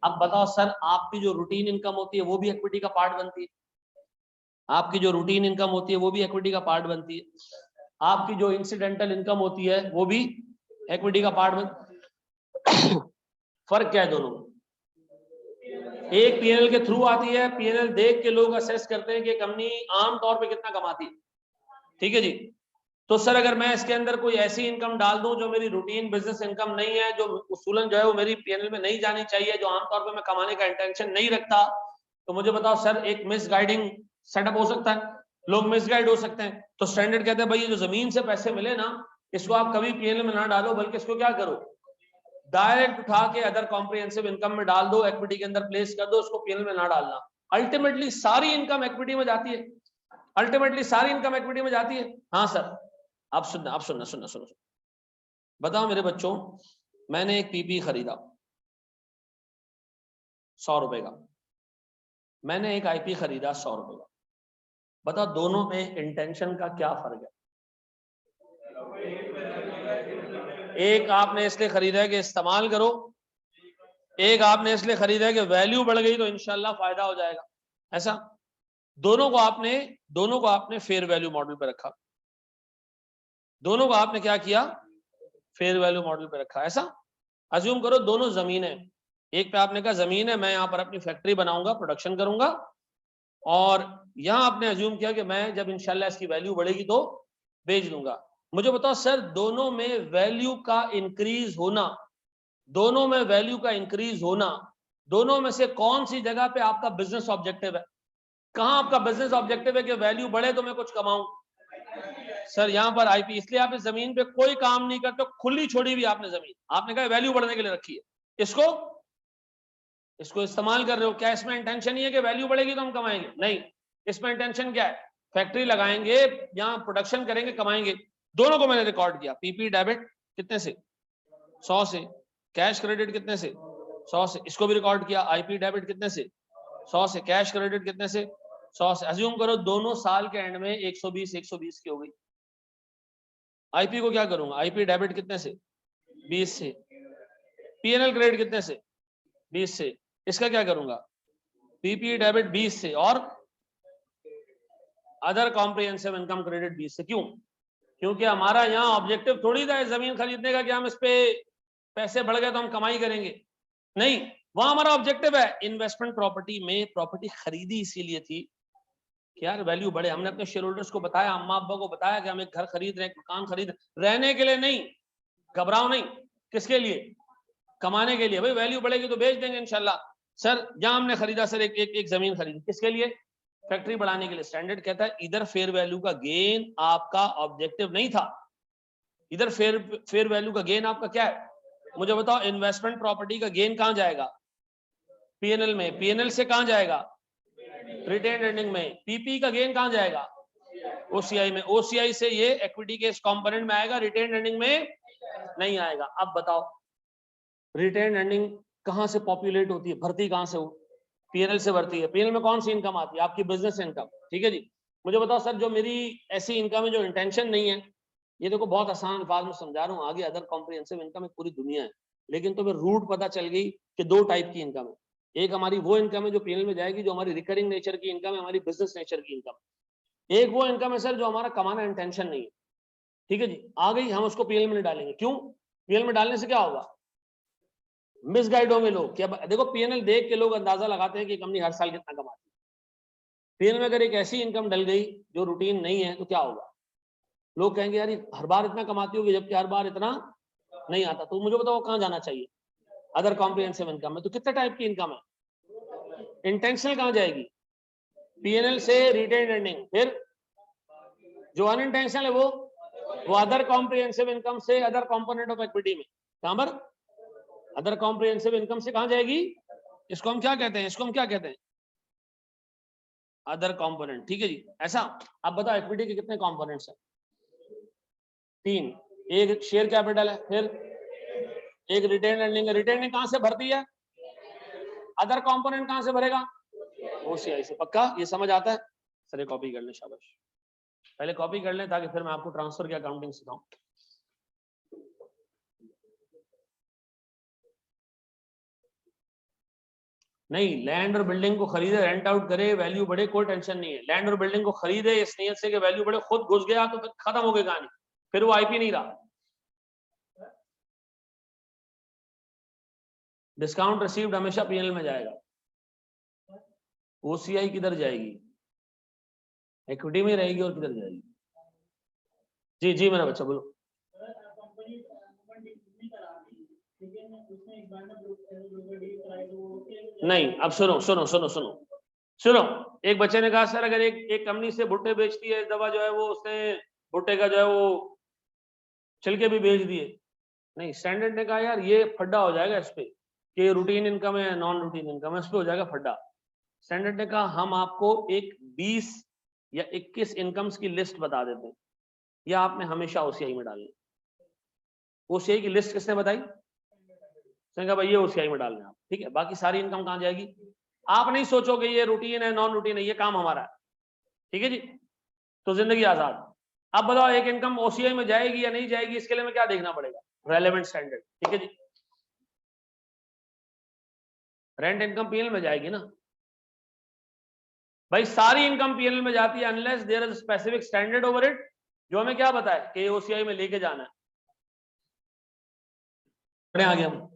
अब बताओ सर, आपकी जो रूटीन इनकम होती है वो भी इक्विटी का पार्ट बनती है, आपकी जो रूटीन इनकम होती है वो भी इक्विटी का पार्ट बनती है, आपकी जो इंसिडेंटल इनकम होती है वो भी इक्विटी का पार्ट बन फर्क क्या है दोनों में? एक पीएनएल के थ्रू आती है, पीएनएल देख के लोग असेस करते हैं कि कंपनी आमतौर पे कितना कमाती है, ठीक है जी। तो सर अगर मैं इसके अंदर कोई ऐसी इनकम डाल दूं जो मेरी रूटीन बिजनेस इनकम नहीं है, जो उसूलन जो है वो मेरी पीएनएल में नहीं जानी चाहिए, जो आमतौर पे मैं कमाने का इंटेंशन नहीं रखता, तो मुझे बताओ सर एक मिसगाइडिंग सेटअप हो सकता है, लोग मिसगाइड हो सकते हैं। तो स्टैंडर्ड कहते हैं भाई ये जो जमीन से पैसे मिले ना, इसको आप कभी पीएनएल में ना डालो, बल्कि इसको क्या करो, डायरेक्ट उठा के अदर कॉम्प्रिहेंसिव इनकम में डाल दो, इक्विटी के अंदर प्लेस कर दो, उसको पीएनएल में ना डालना। अल्टीमेटली सारी इनकम इक्विटी में जाती है, अल्टीमेटली सारी इनकम इक्विटी में जाती है। हाँ सर, अब सुनना अब सुनना सुनना सुनो, बताओ मेरे बच्चों, मैंने एक पीपी खरीदा 100 रुपए का, मैंने एक आईपी खरीदा 100 रुपए का, बताओ दोनों में इंटेंशन का क्या फर्क है? एक आपने इसलिए खरीदा है कि इस्तेमाल करो, एक आपने इसलिए खरीदा है कि वैल्यू बढ़ गई तो इंशाल्लाह फायदा हो जाएगा। ऐसा दोनों को आपने फेयर वैल्यू मॉडल पे रखा, दोनों को आपने क्या किया? फेयर वैल्यू मॉडल पे रखा। ऐसा अज्यूम करो दोनों जमीन है, एक पे आपने कहा जमीन है, मैं यहाँ पर अपनी फैक्ट्री बनाऊंगा, प्रोडक्शन करूंगा, और यहाँ आपने अज्यूम किया कि मैं जब इंशाल्लाह इसकी वैल्यू बढ़ेगी तो बेच दूंगा। मुझे बताओ सर, दोनों में वैल्यू का इंक्रीज होना, दोनों में वैल्यू का इंक्रीज होना, दोनों में से कौन सी जगह पे आपका बिजनेस ऑब्जेक्टिव है? कहां आपका बिजनेस ऑब्जेक्टिव है कि वैल्यू बढ़े तो मैं कुछ कमाऊं? सर यहाँ पर आईपी, इसलिए आप इस जमीन पे कोई काम नहीं करते, खुली छोड़ी हुई आपने जमीन, आपने कहा वैल्यू बढ़ने के लिए रखी है, इसको इस्तेमाल कर रहे हो। क्या इसमें इंटेंशन ही है कि वैल्यू बढ़ेगी तो हम कमाएंगे? नहीं, इसमें इंटेंशन क्या है? फैक्ट्री लगाएंगे, यहाँ प्रोडक्शन करेंगे, कमाएंगे। दोनों को मैंने रिकॉर्ड किया, पीपी डेबिट कितने से? 100 से। कैश क्रेडिट कितने से? 100 से। इसको भी रिकॉर्ड किया, आईपी डेबिट कितने से? 100 से। कैश क्रेडिट कितने से? 100 से। अज्यूम करो दोनों साल के एंड में 120 120 की हो गई, आईपी को क्या करूंगा, आईपी डेबिट कितने से, 20 से, पीएनएल क्रेडिट कितने से, 20 से, इसका क्या करूंगा, पीपी डेबिट 20 से और अदर कॉम्प्रिहेंसिव इनकम क्रेडिट 20 से। क्यों? क्योंकि हमारा यहाँ ऑब्जेक्टिव थोड़ी था जमीन खरीदने का कि हम इस पे पैसे बढ़ गए तो हम कमाई करेंगे, नहीं, वहां हमारा ऑब्जेक्टिव है इन्वेस्टमेंट प्रॉपर्टी में, प्रॉपर्टी खरीदी इसीलिए थी कि यार वैल्यू बढ़े। हमने अपने शेयर होल्डर्स को बताया, अम्मा अब्बा को बताया कि हम एक घर खरीद रहे हैं, मकान खरीद रहने के लिए नहीं, घबराओ नहीं, किसके लिए, कमाने के लिए। भाई वैल्यू बढ़ेगी तो बेच देंगे इंशाल्लाह। सर जहां हमने खरीदा सर एक जमीन खरीदी, किसके लिए, फैक्ट्री बढ़ाने के लिए। स्टैंडर्ड कहता है इधर फेयर वैल्यू का गेन आपका ऑब्जेक्टिव नहीं था, इधर फेयर वैल्यू का गेन आपका क्या है, मुझे बताओ। इन्वेस्टमेंट प्रॉपर्टी का गेन कहां जाएगा, पीएनएल में, पीएनएल से कहां जाएगा, रिटेन अर्निंग में। पीपी का गेन कहां जाएगा, ओसीआई में, ओसीआई से ये इक्विटी के इस कंपोनेंट में आएगा, रिटेन अर्निंग में नहीं आएगा। अब बताओ रिटेन अर्निंग कहां से पॉपुलेट होती है, भरती कहां से हो, पीएनएल से भरती है। पीएनएल में कौन सी इनकम आती है, आपकी बिजनेस इनकम, ठीक है जी। मुझे बताओ सर जो मेरी ऐसी इनकम है जो इंटेंशन नहीं है, ये देखो बहुत आसान अल्फाज में समझा रहा हूँ, आगे अदर कॉम्प्रिहेंसिव इनकम एक पूरी दुनिया है, लेकिन तुम्हें रूट पता चल गई कि दो टाइप की इनकम है। एक हमारी वो इनकम है जो पीएनएल में जाएगी, जो हमारी रिकरिंग नेचर की इनकम है, हमारी बिजनेस नेचर की इनकम। एक वो इनकम है सर जो हमारा कमाना इंटेंशन नहीं है, ठीक है जी, आ गई, हम उसको पीएनएल में डालेंगे। क्यों, पीएनएल में डालने से क्या होगा, मिसगाइड होंगे लोग। क्या देखो पीएनएल देख के लोग अंदाजा लगाते हैं कि कंपनी हर साल कितना कमाती है। पीएनएल में अगर एक ऐसी इनकम डल गई जो रूटीन नहीं है तो क्या होगा, लोग कहेंगे यार हर बार इतना कमाती होगी, जबकि हर बार इतना नहीं आता। तो मुझे बताओ कहां जाना चाहिए, अदर कॉम्प्रिहेंसिव इनकम में। तो कितने टाइप की इनकम है, इंटेंशनल कहां जाएगी, पीएनएल से रिटेन अर्निंग, फिर जो अनइंटेंशनल है वो अदर कॉम्प्रिहेंसिव इनकम से, अदर कंपोनेंट ऑफ इक्विटी में। कहां पर, अदर कॉम्प्रिहेंसिव इनकम से कहां जाएगी, इसको हम क्या कहते हैं, इसको हम क्या कहते हैं, अदर कंपोनेंट, ठीक है जी। ऐसा अब बताओ इक्विटी के कितने कंपोनेंट्स हैं, 3, एक शेयर कैपिटल है, फिर एक रिटेन अर्निंग है। रिटेन अर्निंग कहां से भरती है, अदर कंपोनेंट कहां से भरेगा, ओसीआई से। पक्का ये समझ आता है, सर कॉपी कर लें, शाबाश, पहले कॉपी कर लें ताकि फिर मैं आपको ट्रांसफर की अकाउंटिंग सिखाऊं। नहीं, लैंड और बिल्डिंग को खरीदे, रेंट आउट करे, वैल्यू बढ़े, कोई टेंशन नहीं है। लैंड और बिल्डिंग को खरीदे इस नियत से कि वैल्यू बढ़े, खुद घुस गया तो फिर खत्म हो गई कहानी, फिर वो आईपी नहीं रहा। डिस्काउंट रिसीव्ड हमेशा पीएनएल में जाएगा, ओसीआई किधर जाएगी, इक्विटी में रहेगी, और किधर जाएगी। जी जी मेरा बच्चा बोलो। नहीं, अब सुनो सुनो सुनो सुनो सुनो, एक बच्चे ने कहा सर अगर एक कंपनी से भुट्टे बेचती है, दवा जो है वो उसने भुट्टे का जो है वो छिलके भी बेच दिए। नहीं, स्टैंडर्ड ने कहा यार ये फड्डा हो जाएगा इस पे कि रूटीन इनकम है नॉन रूटीन इनकम है, इस पे हो जाएगा फड्डा। स्टैंडर्ड ने कहा हम आपको एक 20 या 21 इनकम्स की लिस्ट बता देते हैं, या आपने हमेशा ओसीआई में डालनी। ओसीआई की लिस्ट किसने बताई, कहा भाई ये ओसीआई में डालना है आप, ठीक है। बाकी सारी इनकम कहां जाएगी, आप नहीं सोचोगे ये रूटीन है नॉन रूटीन है, ये काम हमारा है, ठीक है जी। तो जिंदगी आजाद। अब बताओ एक इनकम ओसीआई में जाएगी या नहीं जाएगी, इसके लिए मैं क्या देखना पड़ेगा, रेलेवेंट स्टैंडर्ड, ठीक है जी। रेंट इनकम पीएनएल में जाएगी ना भाई, सारी इनकम पीएनएल में जाती है unless there is specific standard over it, जो हमें क्या बताए कि ओसीआई में लेके जाना है। आगे हम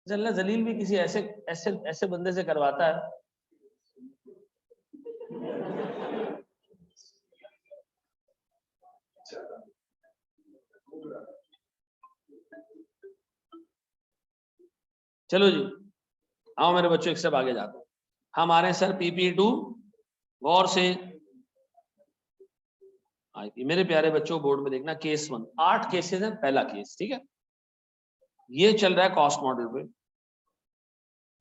अल्लाह जलील भी किसी ऐसे ऐसे ऐसे बंदे से करवाता है। चलो जी आओ मेरे बच्चों, एक स्टेप आगे जाते हैं। हम आ रहे हैं सर पीपी2 गौर से आईपी। मेरे प्यारे बच्चों बोर्ड में देखना, केस 1, 8 केसेस हैं, पहला केस, ठीक है। ये चल रहा है कॉस्ट मॉडल पे,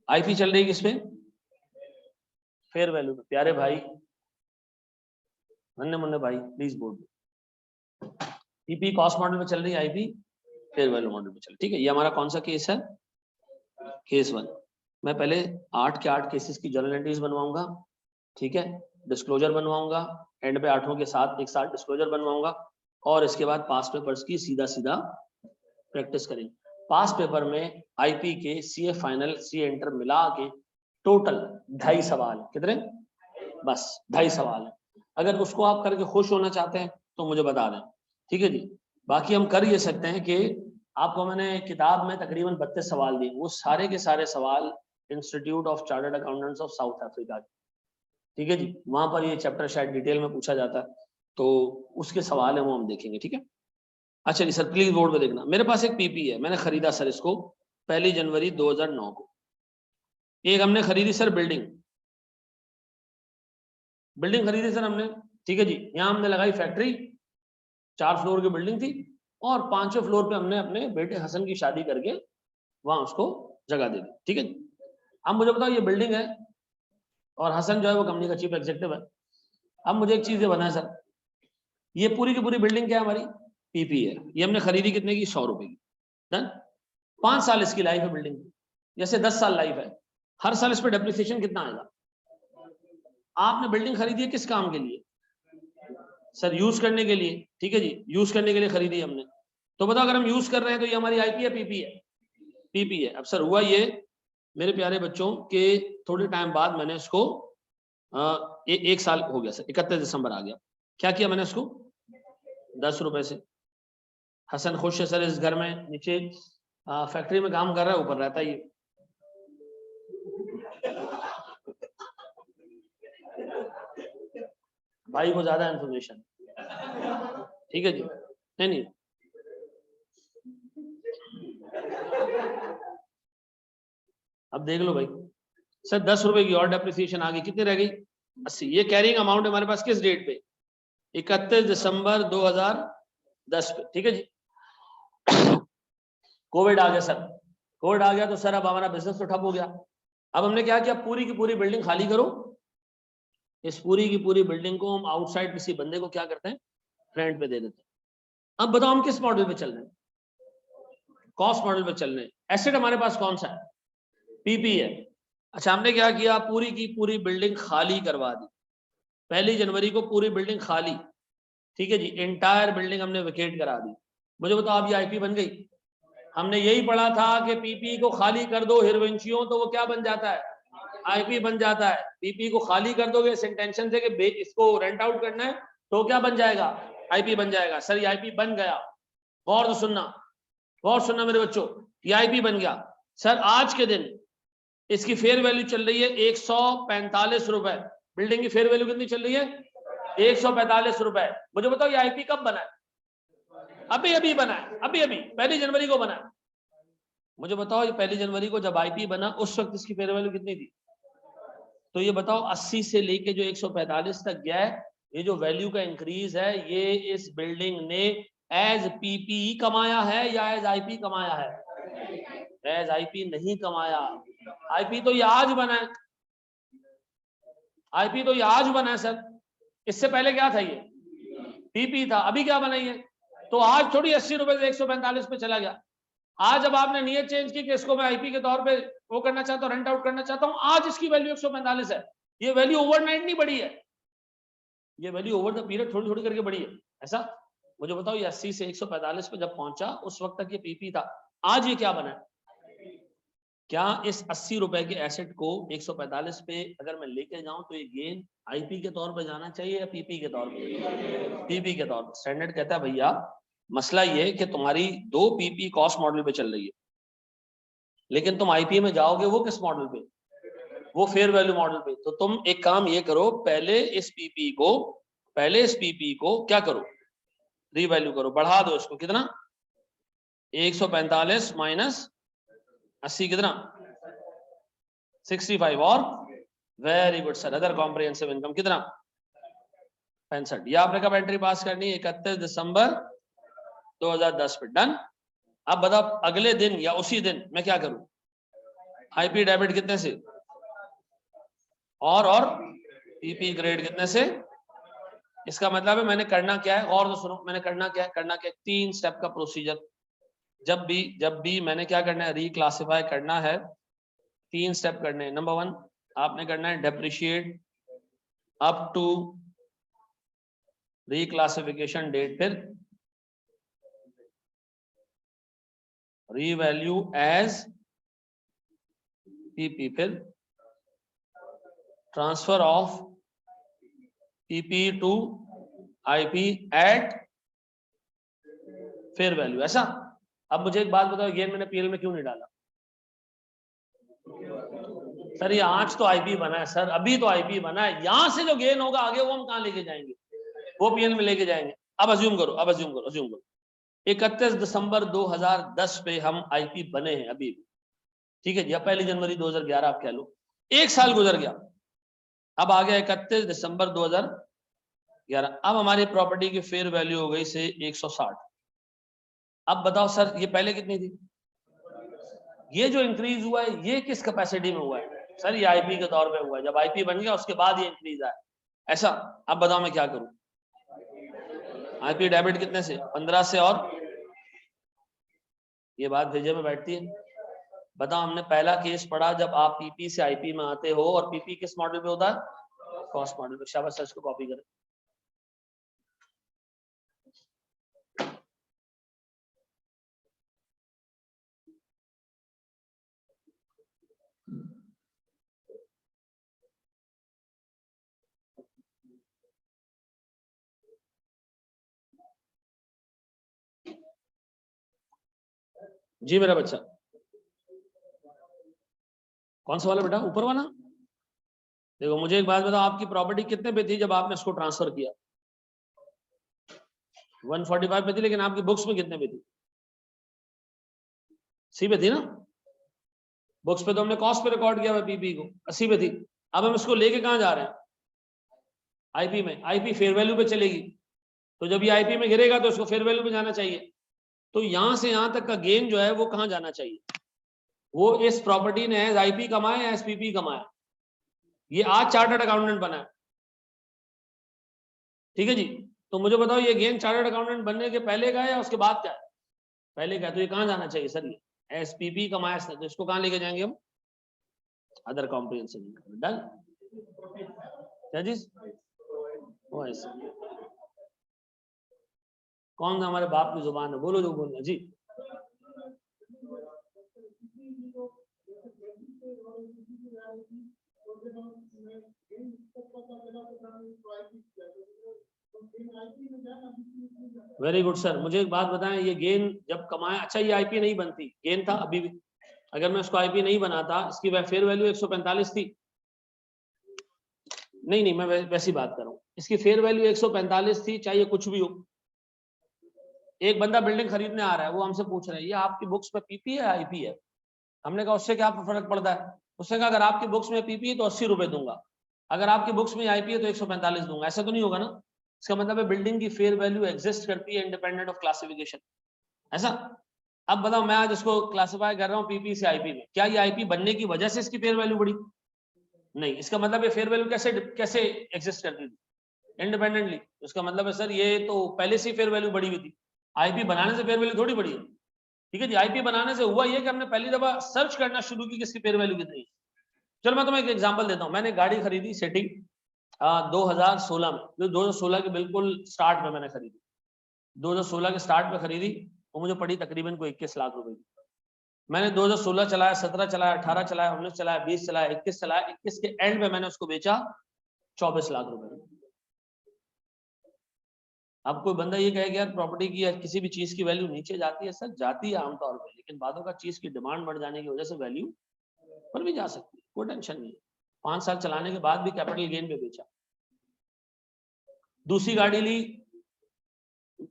आईपी चल रही है किस पे, फेयर वैल्यू पे। प्यारे भाई नन्हे मुन्ने भाई प्लीज बोर्ड में, पीपी कॉस्ट मॉडल पे चल रही है, आईपी फेयर वैल्यू मॉडल पे चल, ठीक है। ये हमारा कौन सा केस है, केस 1। मैं पहले 8 के 8 केसेस की जर्नल एंट्रीज बनवाऊंगा, ठीक है, डिस्क्लोजर बनवाऊंगा, एंड पे 8 के साथ एक साथ डिस्क्लोजर बनवाऊंगा और इसके बाद पास पेपर्स की सीधा सीधा प्रैक्टिस करेंगे। पास पेपर में आईपी के सीए फाइनल सीए इंटर मिला के टोटल 2.5 सवाल, कितने? बस 2.5 सवाल है। अगर उसको आप करके खुश होना चाहते हैं तो मुझे बता दें, ठीक है जी। बाकी हम कर ये सकते हैं कि आपको मैंने किताब में तकरीबन 32 सवाल दिए, वो सारे के सारे सवाल institute of chartered accountants of south Africa, ठीक है जी। वहां पर ये चैप्टर शायद डिटेल में पूछा जाता है, तो उसके सवाल है वो हम देखेंगे, ठीक है। अच्छा जी सर, प्लीज बोर्ड पे देखना। मेरे पास एक पीपी है, मैंने खरीदा सर इसको 1 जनवरी 2009 को। एक हमने खरीदी सर बिल्डिंग खरीदी सर हमने, ठीक है जी। यहाँ हमने लगाई फैक्ट्री, 4 फ्लोर की बिल्डिंग थी और 5वें फ्लोर पे हमने अपने बेटे हसन की शादी करके वहां उसको जगह दे दी, ठीक है। अब मुझे बताओ ये बिल्डिंग है और हसन जो है वो कंपनी का चीफ एग्जीक्यूटिव है। अब मुझे एक चीज ये बताएं सर, ये पूरी की पूरी बिल्डिंग क्या है हमारी? पीपी है। ये हमने खरीदी कितने की? 100 रुपए की। डन। 5 साल इसकी लाइफ है बिल्डिंग की, जैसे 10 साल लाइफ है, हर साल इस पर डेप्रिसिएशन कितना आएगा? आपने बिल्डिंग खरीदी है किस काम के लिए? सर यूज करने के लिए, ठीक है जी, यूज करने के लिए खरीदी हमने। तो बताओ अगर हम यूज कर रहे हैं तो ये हमारी आईपी है पीपी है? पीपी है। अब सर हुआ ये मेरे प्यारे बच्चों के थोड़े टाइम बाद मैंने इसको एक साल हो गया सर, 31 दिसंबर आ गया। क्या किया मैंने इसको? 10 रुपए से। हसन खुश है सर, इस घर में नीचे फैक्ट्री में काम कर रहा है, ऊपर रहता है ये। भाई को ज्यादा इन्फॉर्मेशन, ठीक है जी। नहीं अब देख लो भाई सर, 10 रुपए की और डेप्रिसिएशन आ गई, कितनी रह गई? 80। ये कैरिंग अमाउंट हमारे पास किस डेट पे? 31 दिसंबर 2010 पे, ठीक है जी। कोविड आ गया सर, कोविड आ गया तो सर अब हमारा बिजनेस तो ठप हो गया। अब हमने क्या किया, पूरी की पूरी बिल्डिंग खाली करो, इस पूरी की पूरी बिल्डिंग को हम आउटसाइड किसी बंदे को क्या करते हैं, रेंट पे दे देते हैं। अब बताओ हम किस मॉडल पे चल रहे हैं? कॉस्ट मॉडल पे चल रहे हैं। एसेट हमारे पास कौन सा है? पीपी है। अच्छा हमने क्या किया, पूरी की पूरी बिल्डिंग खाली करवा दी 1 जनवरी को, पूरी बिल्डिंग खाली, ठीक है जी। एंटायर बिल्डिंग हमने वेकेट करा दी। मुझे बताओ अब ये आईपी बन गई? हमने यही पढ़ा था कि पीपी को खाली कर दो हिरवंशियों तो वो क्या बन जाता है? आईपी बन जाता है। पीपी को खाली कर दोगे इस इंटेंशन से कि इसको रेंट आउट करना है तो क्या बन जाएगा? आईपी बन जाएगा। सर ये आईपी बन गया, गौर से सुनना, गौर सुनना मेरे बच्चों, ये आईपी बन गया। सर आज के दिन इसकी फेयर वैल्यू चल रही है 145 रुपए। बिल्डिंग की फेयर वैल्यू कितनी चल रही है? 145 रुपए। मुझे बताओ ये आईपी कब बना है? अभी अभी बना है, अभी अभी 1 जनवरी को बना है। मुझे बताओ ये 1 जनवरी को जब आईपी बना उस वक्त इसकी फेयर वैल्यू कितनी थी? तो ये बताओ 80 से लेके जो 145 तक गया है, ये जो वैल्यू का इंक्रीज है ये इस बिल्डिंग ने एज पीपी कमाया है या एज आईपी कमाया है? एज आईपी नहीं कमाया। आईपी तो ये आज बना है, आईपी तो ये आज बना है सर। इससे पहले क्या था? ये पीपी था। अभी क्या बनाई है? तो आज थोड़ी 80 रुपए से 145 पे चला गया। आज अब आपने नियत चेंज की कि इसको मैं आईपी के तौर पे वो करना चाहता हूँ, रेंट आउट करना चाहता हूँ, आज इसकी वैल्यू 145 है। ये वैल्यू ओवरनाइट नहीं बढ़ी है, ये वैल्यू ओवर द पीरियड थोड़ी थोड़ी करके बढ़ी है। ऐसा मुझे बताओ ये 80 से 145 पे जब पहुंचा उस वक्त तक ये पीपी था, आज ये क्या बना है? क्या इस 80 रुपए के एसेट को 145 पे अगर मैं लेके जाऊं तो ये गेन आईपी के तौर पे जाना चाहिए या पीपी के तौर पे? पीपी के तौर पे। स्टैंडर्ड कहता है भैया मसला ये कि तुम्हारी 2 पीपी कॉस्ट मॉडल पे चल रही है, लेकिन तुम आईपी में जाओगे वो किस मॉडल पे? वो फेयर वैल्यू मॉडल पे। तो तुम एक काम ये करो, पहले इस पीपी को क्या करो, रीवैल्यू करो, बढ़ा दो इसको। कितना? 145 माइनस 80 कितना? 65। और very good sir, other comprehensive income कितना? 65। ये आपने कब एंट्री पास करनी है? 31 दिसंबर 2010 पे। डन। अब बताओ अगले दिन या उसी दिन मैं क्या करूं? आईपी डेबिट कितने से? और पीपी ग्रेड कितने से? इसका मतलब है मैंने करना क्या है, और तो सुनो, मैंने करना क्या है, 3 स्टेप का प्रोसीजर। जब भी मैंने क्या करना है, रिक्लासिफाई करना है, 3 स्टेप करने हैं। नंबर 1 आपने करना है depreciate up to reclassification date, फिर रीवैल्यू एज पीपी, फिर transfer of PP to IP at fair value. ऐसा। अब मुझे एक बात बताओ, गेन मैंने पीएल में क्यों नहीं डाला? सर ये आज तो आईपी बना है सर, अभी तो आईपी बना है, यहां से जो गेन होगा आगे वो हम कहां लेके जाएंगे? वो पीएल में लेके जाएंगे। अब अज्यूम करो, 31 दिसंबर 2010 पे हम आईपी बने हैं अभी, ठीक है जी, या 1 जनवरी 2011 आप कह लो, एक साल गुजर गया, अब आ गया 31 दिसंबर 2011, अब हमारी प्रॉपर्टी की फेयर वैल्यू हो गई से 160। अब बताओ सर ये पहले कितनी थी? ये जो इंक्रीज हुआ है ये किस कैपेसिटी में हुआ है? सर ये आईपी के तौर पे हुआ है, जब आईपी बन गया उसके बाद ये इंक्रीज आया। ऐसा। अब बताओ मैं क्या करूं? आईपी डेबिट कितने से? 15 से, और ये बात भेजे में बैठती है। बताओ, हमने पहला केस पढ़ा जब आप पीपी से आईपी में आते हो, और पीपी किस मॉडल पे होता है? कॉस्ट मॉडल पे। शाबाश सर, इसको कॉपी करें। जी मेरा बच्चा, कौन सा वाला बेटा? ऊपर वाला। देखो मुझे एक बात बताओ, आपकी प्रॉपर्टी कितने पे थी जब आपने इसको ट्रांसफर किया? 145 पे थी, लेकिन आपकी बुक्स में कितने पे थी? सी पे थी ना? बुक्स पे तो हमने कॉस्ट पे रिकॉर्ड किया हुआ पीपी को, 80 पे थी। अब हम इसको लेके कहां जा रहे हैं? आईपी में। आईपी फेयर वैल्यू पे चलेगी, तो जब ये आईपी में गिरेगा तो इसको फेयर वैल्यू पे जाना चाहिए। तो यहां से यहां तक का गेन जो है वो कहां जाना चाहिए? वो इस प्रॉपर्टी ने एज आईपी कमाया या एज पीपी कमाया? ये आज चार्टर्ड अकाउंटेंट बना है, ठीक है जी। तो मुझे बताओ, ये गेन चार्टर्ड अकाउंटेंट बनने के पहले का है या उसके बाद का है? पहले का है। तो ये कहां जाना चाहिए सर? ये एज पीपी कमाया इसने, तो इसको कहां लेके जाएंगे हम? Other comprehensive income. डन। क्या चीज? वो ऐसे कौन सा हमारे बाप की जुबान है? बोलो जो बोलना जी। Very good sir. मुझे एक बात बताएं, ये गेन जब कमाया, अच्छा ये आईपी नहीं बनती, गेन था अभी भी, अगर मैं इसको आईपी नहीं बनाता, इसकी फेयर वैल्यू 145 थी। नहीं मैं वैसी बात कर रहा हूँ, इसकी फेयर वैल्यू 145 थी, चाहे कुछ भी हो। एक बंदा बिल्डिंग खरीदने आ रहा है, वो हमसे पूछ रहे हैं ये आपकी बुक्स पे पीपी है आईपी है? हमने कहा उससे क्या फर्क पड़ता है? उसने कहा अगर आपकी बुक्स में पीपी है तो 80 रुपए दूंगा, अगर आपकी बुक्स में आईपी है तो 145 दूंगा। ऐसा तो नहीं होगा ना? इसका मतलब है बिल्डिंग की फेयर वैल्यू एग्जिस्ट करती है इंडिपेंडेंट ऑफ क्लासिफिकेशन। ऐसा। अब बताओ, मैं आज इसको क्लासिफाई कर रहा हूँ पीपी से आईपी में, क्या ये आईपी बनने की वजह से इसकी फेयर वैल्यू बढ़ी? नहीं। इसका मतलब ये फेयर वैल्यू कैसे कैसे एग्जिस्ट करती थी? इंडिपेंडेंटली। इसका मतलब है सर ये तो पहले से फेयर वैल्यू बढ़ी हुई थी, आईपी बनाने से फेयर वैल्यू थोड़ी बढ़ी है। ठीक है जी, आईपी बनाने से हुआ ये कि हमने पहली दफा सर्च करना शुरू की कि इसकी फेयर वैल्यू कितनी है। चलो मैं तुम्हें एक एग्जांपल देता हूँ। मैंने गाड़ी खरीदी सिटी 2016 में, जो 2016 के बिल्कुल स्टार्ट में मैंने खरीदी, 2016 के स्टार्ट में खरीदी, वो मुझे पड़ी तकरीबन को 21 लाख रुपए की। मैंने 2016 चलाया, 17 चलाया, 18 चलाया, 19 चलाया, 20 चलाया, 21 चलाया, 21 के एंड में मैंने उसको बेचा 24 लाख रुपए में। अब कोई बंदा ये कहेगा यार प्रॉपर्टी की या किसी भी चीज की वैल्यू नीचे जाती है, सर जाती है आमतौर पर, लेकिन बातों का चीज की डिमांड बढ़ जाने की वजह से वैल्यू पर भी जा सकती है, कोई टेंशन नहीं। 5 साल चलाने के बाद भी कैपिटल गेन पे बेचा। दूसरी गाड़ी ली,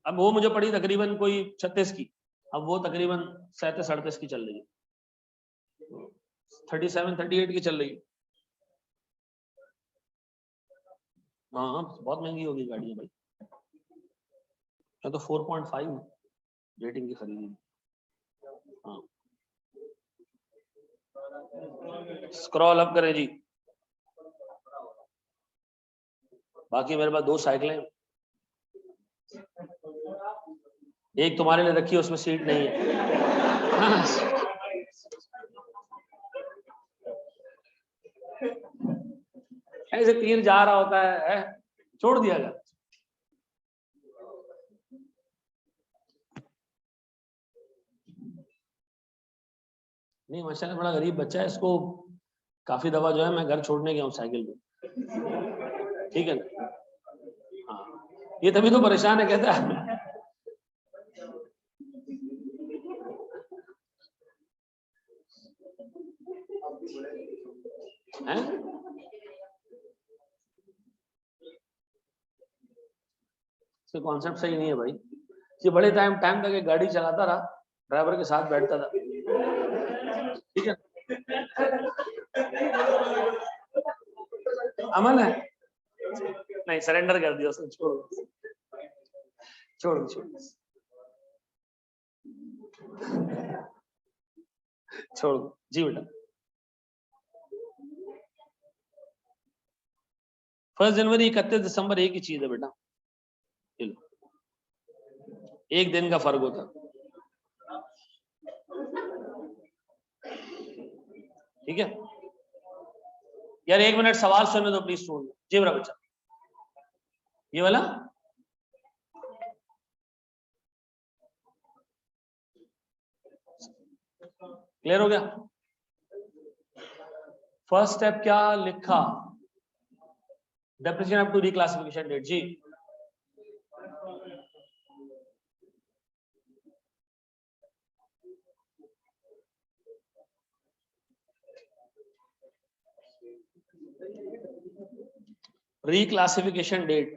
अब वो मुझे पड़ी तकरीबन कोई 36 की, अब वो तकरीबन 37-38 की चल रही है, 37-38 की चल रही है। हाँ बहुत महंगी होगी गाड़ी भाई। मैं तो 4.5 रेटिंग की खरीदी। हाँ स्क्रॉल अप करें जी। बाकी मेरे पास 2 साइकिलें, एक तुम्हारे लिए रखी है, उसमें सीट नहीं है। हाँ। ऐसे तीर जा रहा होता है छोड़ दिया गया। नहीं माशाल्लाह बड़ा गरीब बच्चा है, इसको काफी दफा जो है मैं घर छोड़ने गया हूँ साइकिल पे, ठीक है ना। हाँ ये तभी तो परेशान है, कहता है हैं? इसका कॉन्सेप्ट सही नहीं है भाई। ये बड़े टाइम तक एक गाड़ी चलाता रहा, ड्राइवर के साथ बैठता था, ठीक है। अमन है, नहीं सरेंडर कर दिया उसने, छोड़ छोड़ छोड़ छोड़ जी बेटा। 1 जनवरी 31 दिसंबर एक ही चीज है बेटा, एक दिन का फर्क होता, ठीक है यार। 1 मिनट सवाल सुनने दो प्लीज स्टूडेंट। जी मेरा बच्चा, ये वाला क्लियर हो गया। फर्स्ट स्टेप क्या लिखा, definition up to reclassification date. जी रिक्लासिफिकेशन डेट,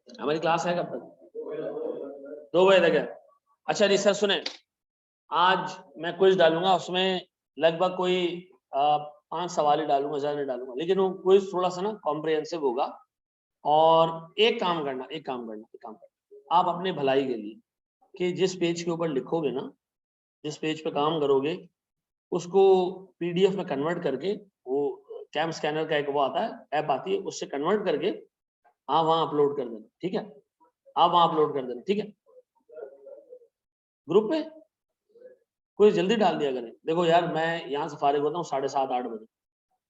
हमारी क्लास है कब तक? 2 बजे तक है। अच्छा जी सर सुने, आज मैं क्विज डालूंगा, उसमें लगभग कोई 5 सवाल ही डालूंगा, ज्यादा नहीं डालूंगा, लेकिन वो क्विज थोड़ा सा ना कॉम्प्रिहेंसिव होगा। और एक काम करना, आप अपने भलाई के लिए कि जिस पेज के ऊपर लिखोगे ना, जिस पेज पे काम करोगे, उसको पीडीएफ में कन्वर्ट करके, वो कैम स्कैनर का एक वो आता है, ऐप आती है, उससे कन्वर्ट करके आप वहां अपलोड कर देना, ठीक है। आप वहां अपलोड कर देना, ठीक है। ग्रुप पे कोई जल्दी डाल दिया करें। देखो यार मैं यहाँ से फारिग होता हूँ 7:30-8 बजे,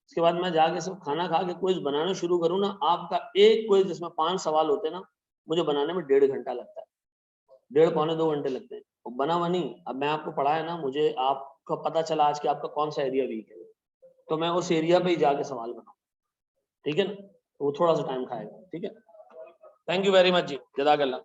उसके बाद मैं जाके सब खाना खा के क्विज बनाना शुरू करूँ ना, आपका एक क्विज जिसमें 5 सवाल होते हैं ना, मुझे बनाने में 1.5 घंटा लगता है, 1.5 पौने 2 घंटे लगते हैं, वो बना हुआ नहीं। अब मैं आपको पढ़ाया ना, मुझे आपको पता चला आज कि आपका कौन सा एरिया वीक है, तो मैं उस एरिया पे ही जाके सवाल बनाऊँ, ठीक है ना। तो वो थोड़ा सा टाइम खाएगा, ठीक है। थैंक यू वेरी मच जी, जज़ाकल्लाह।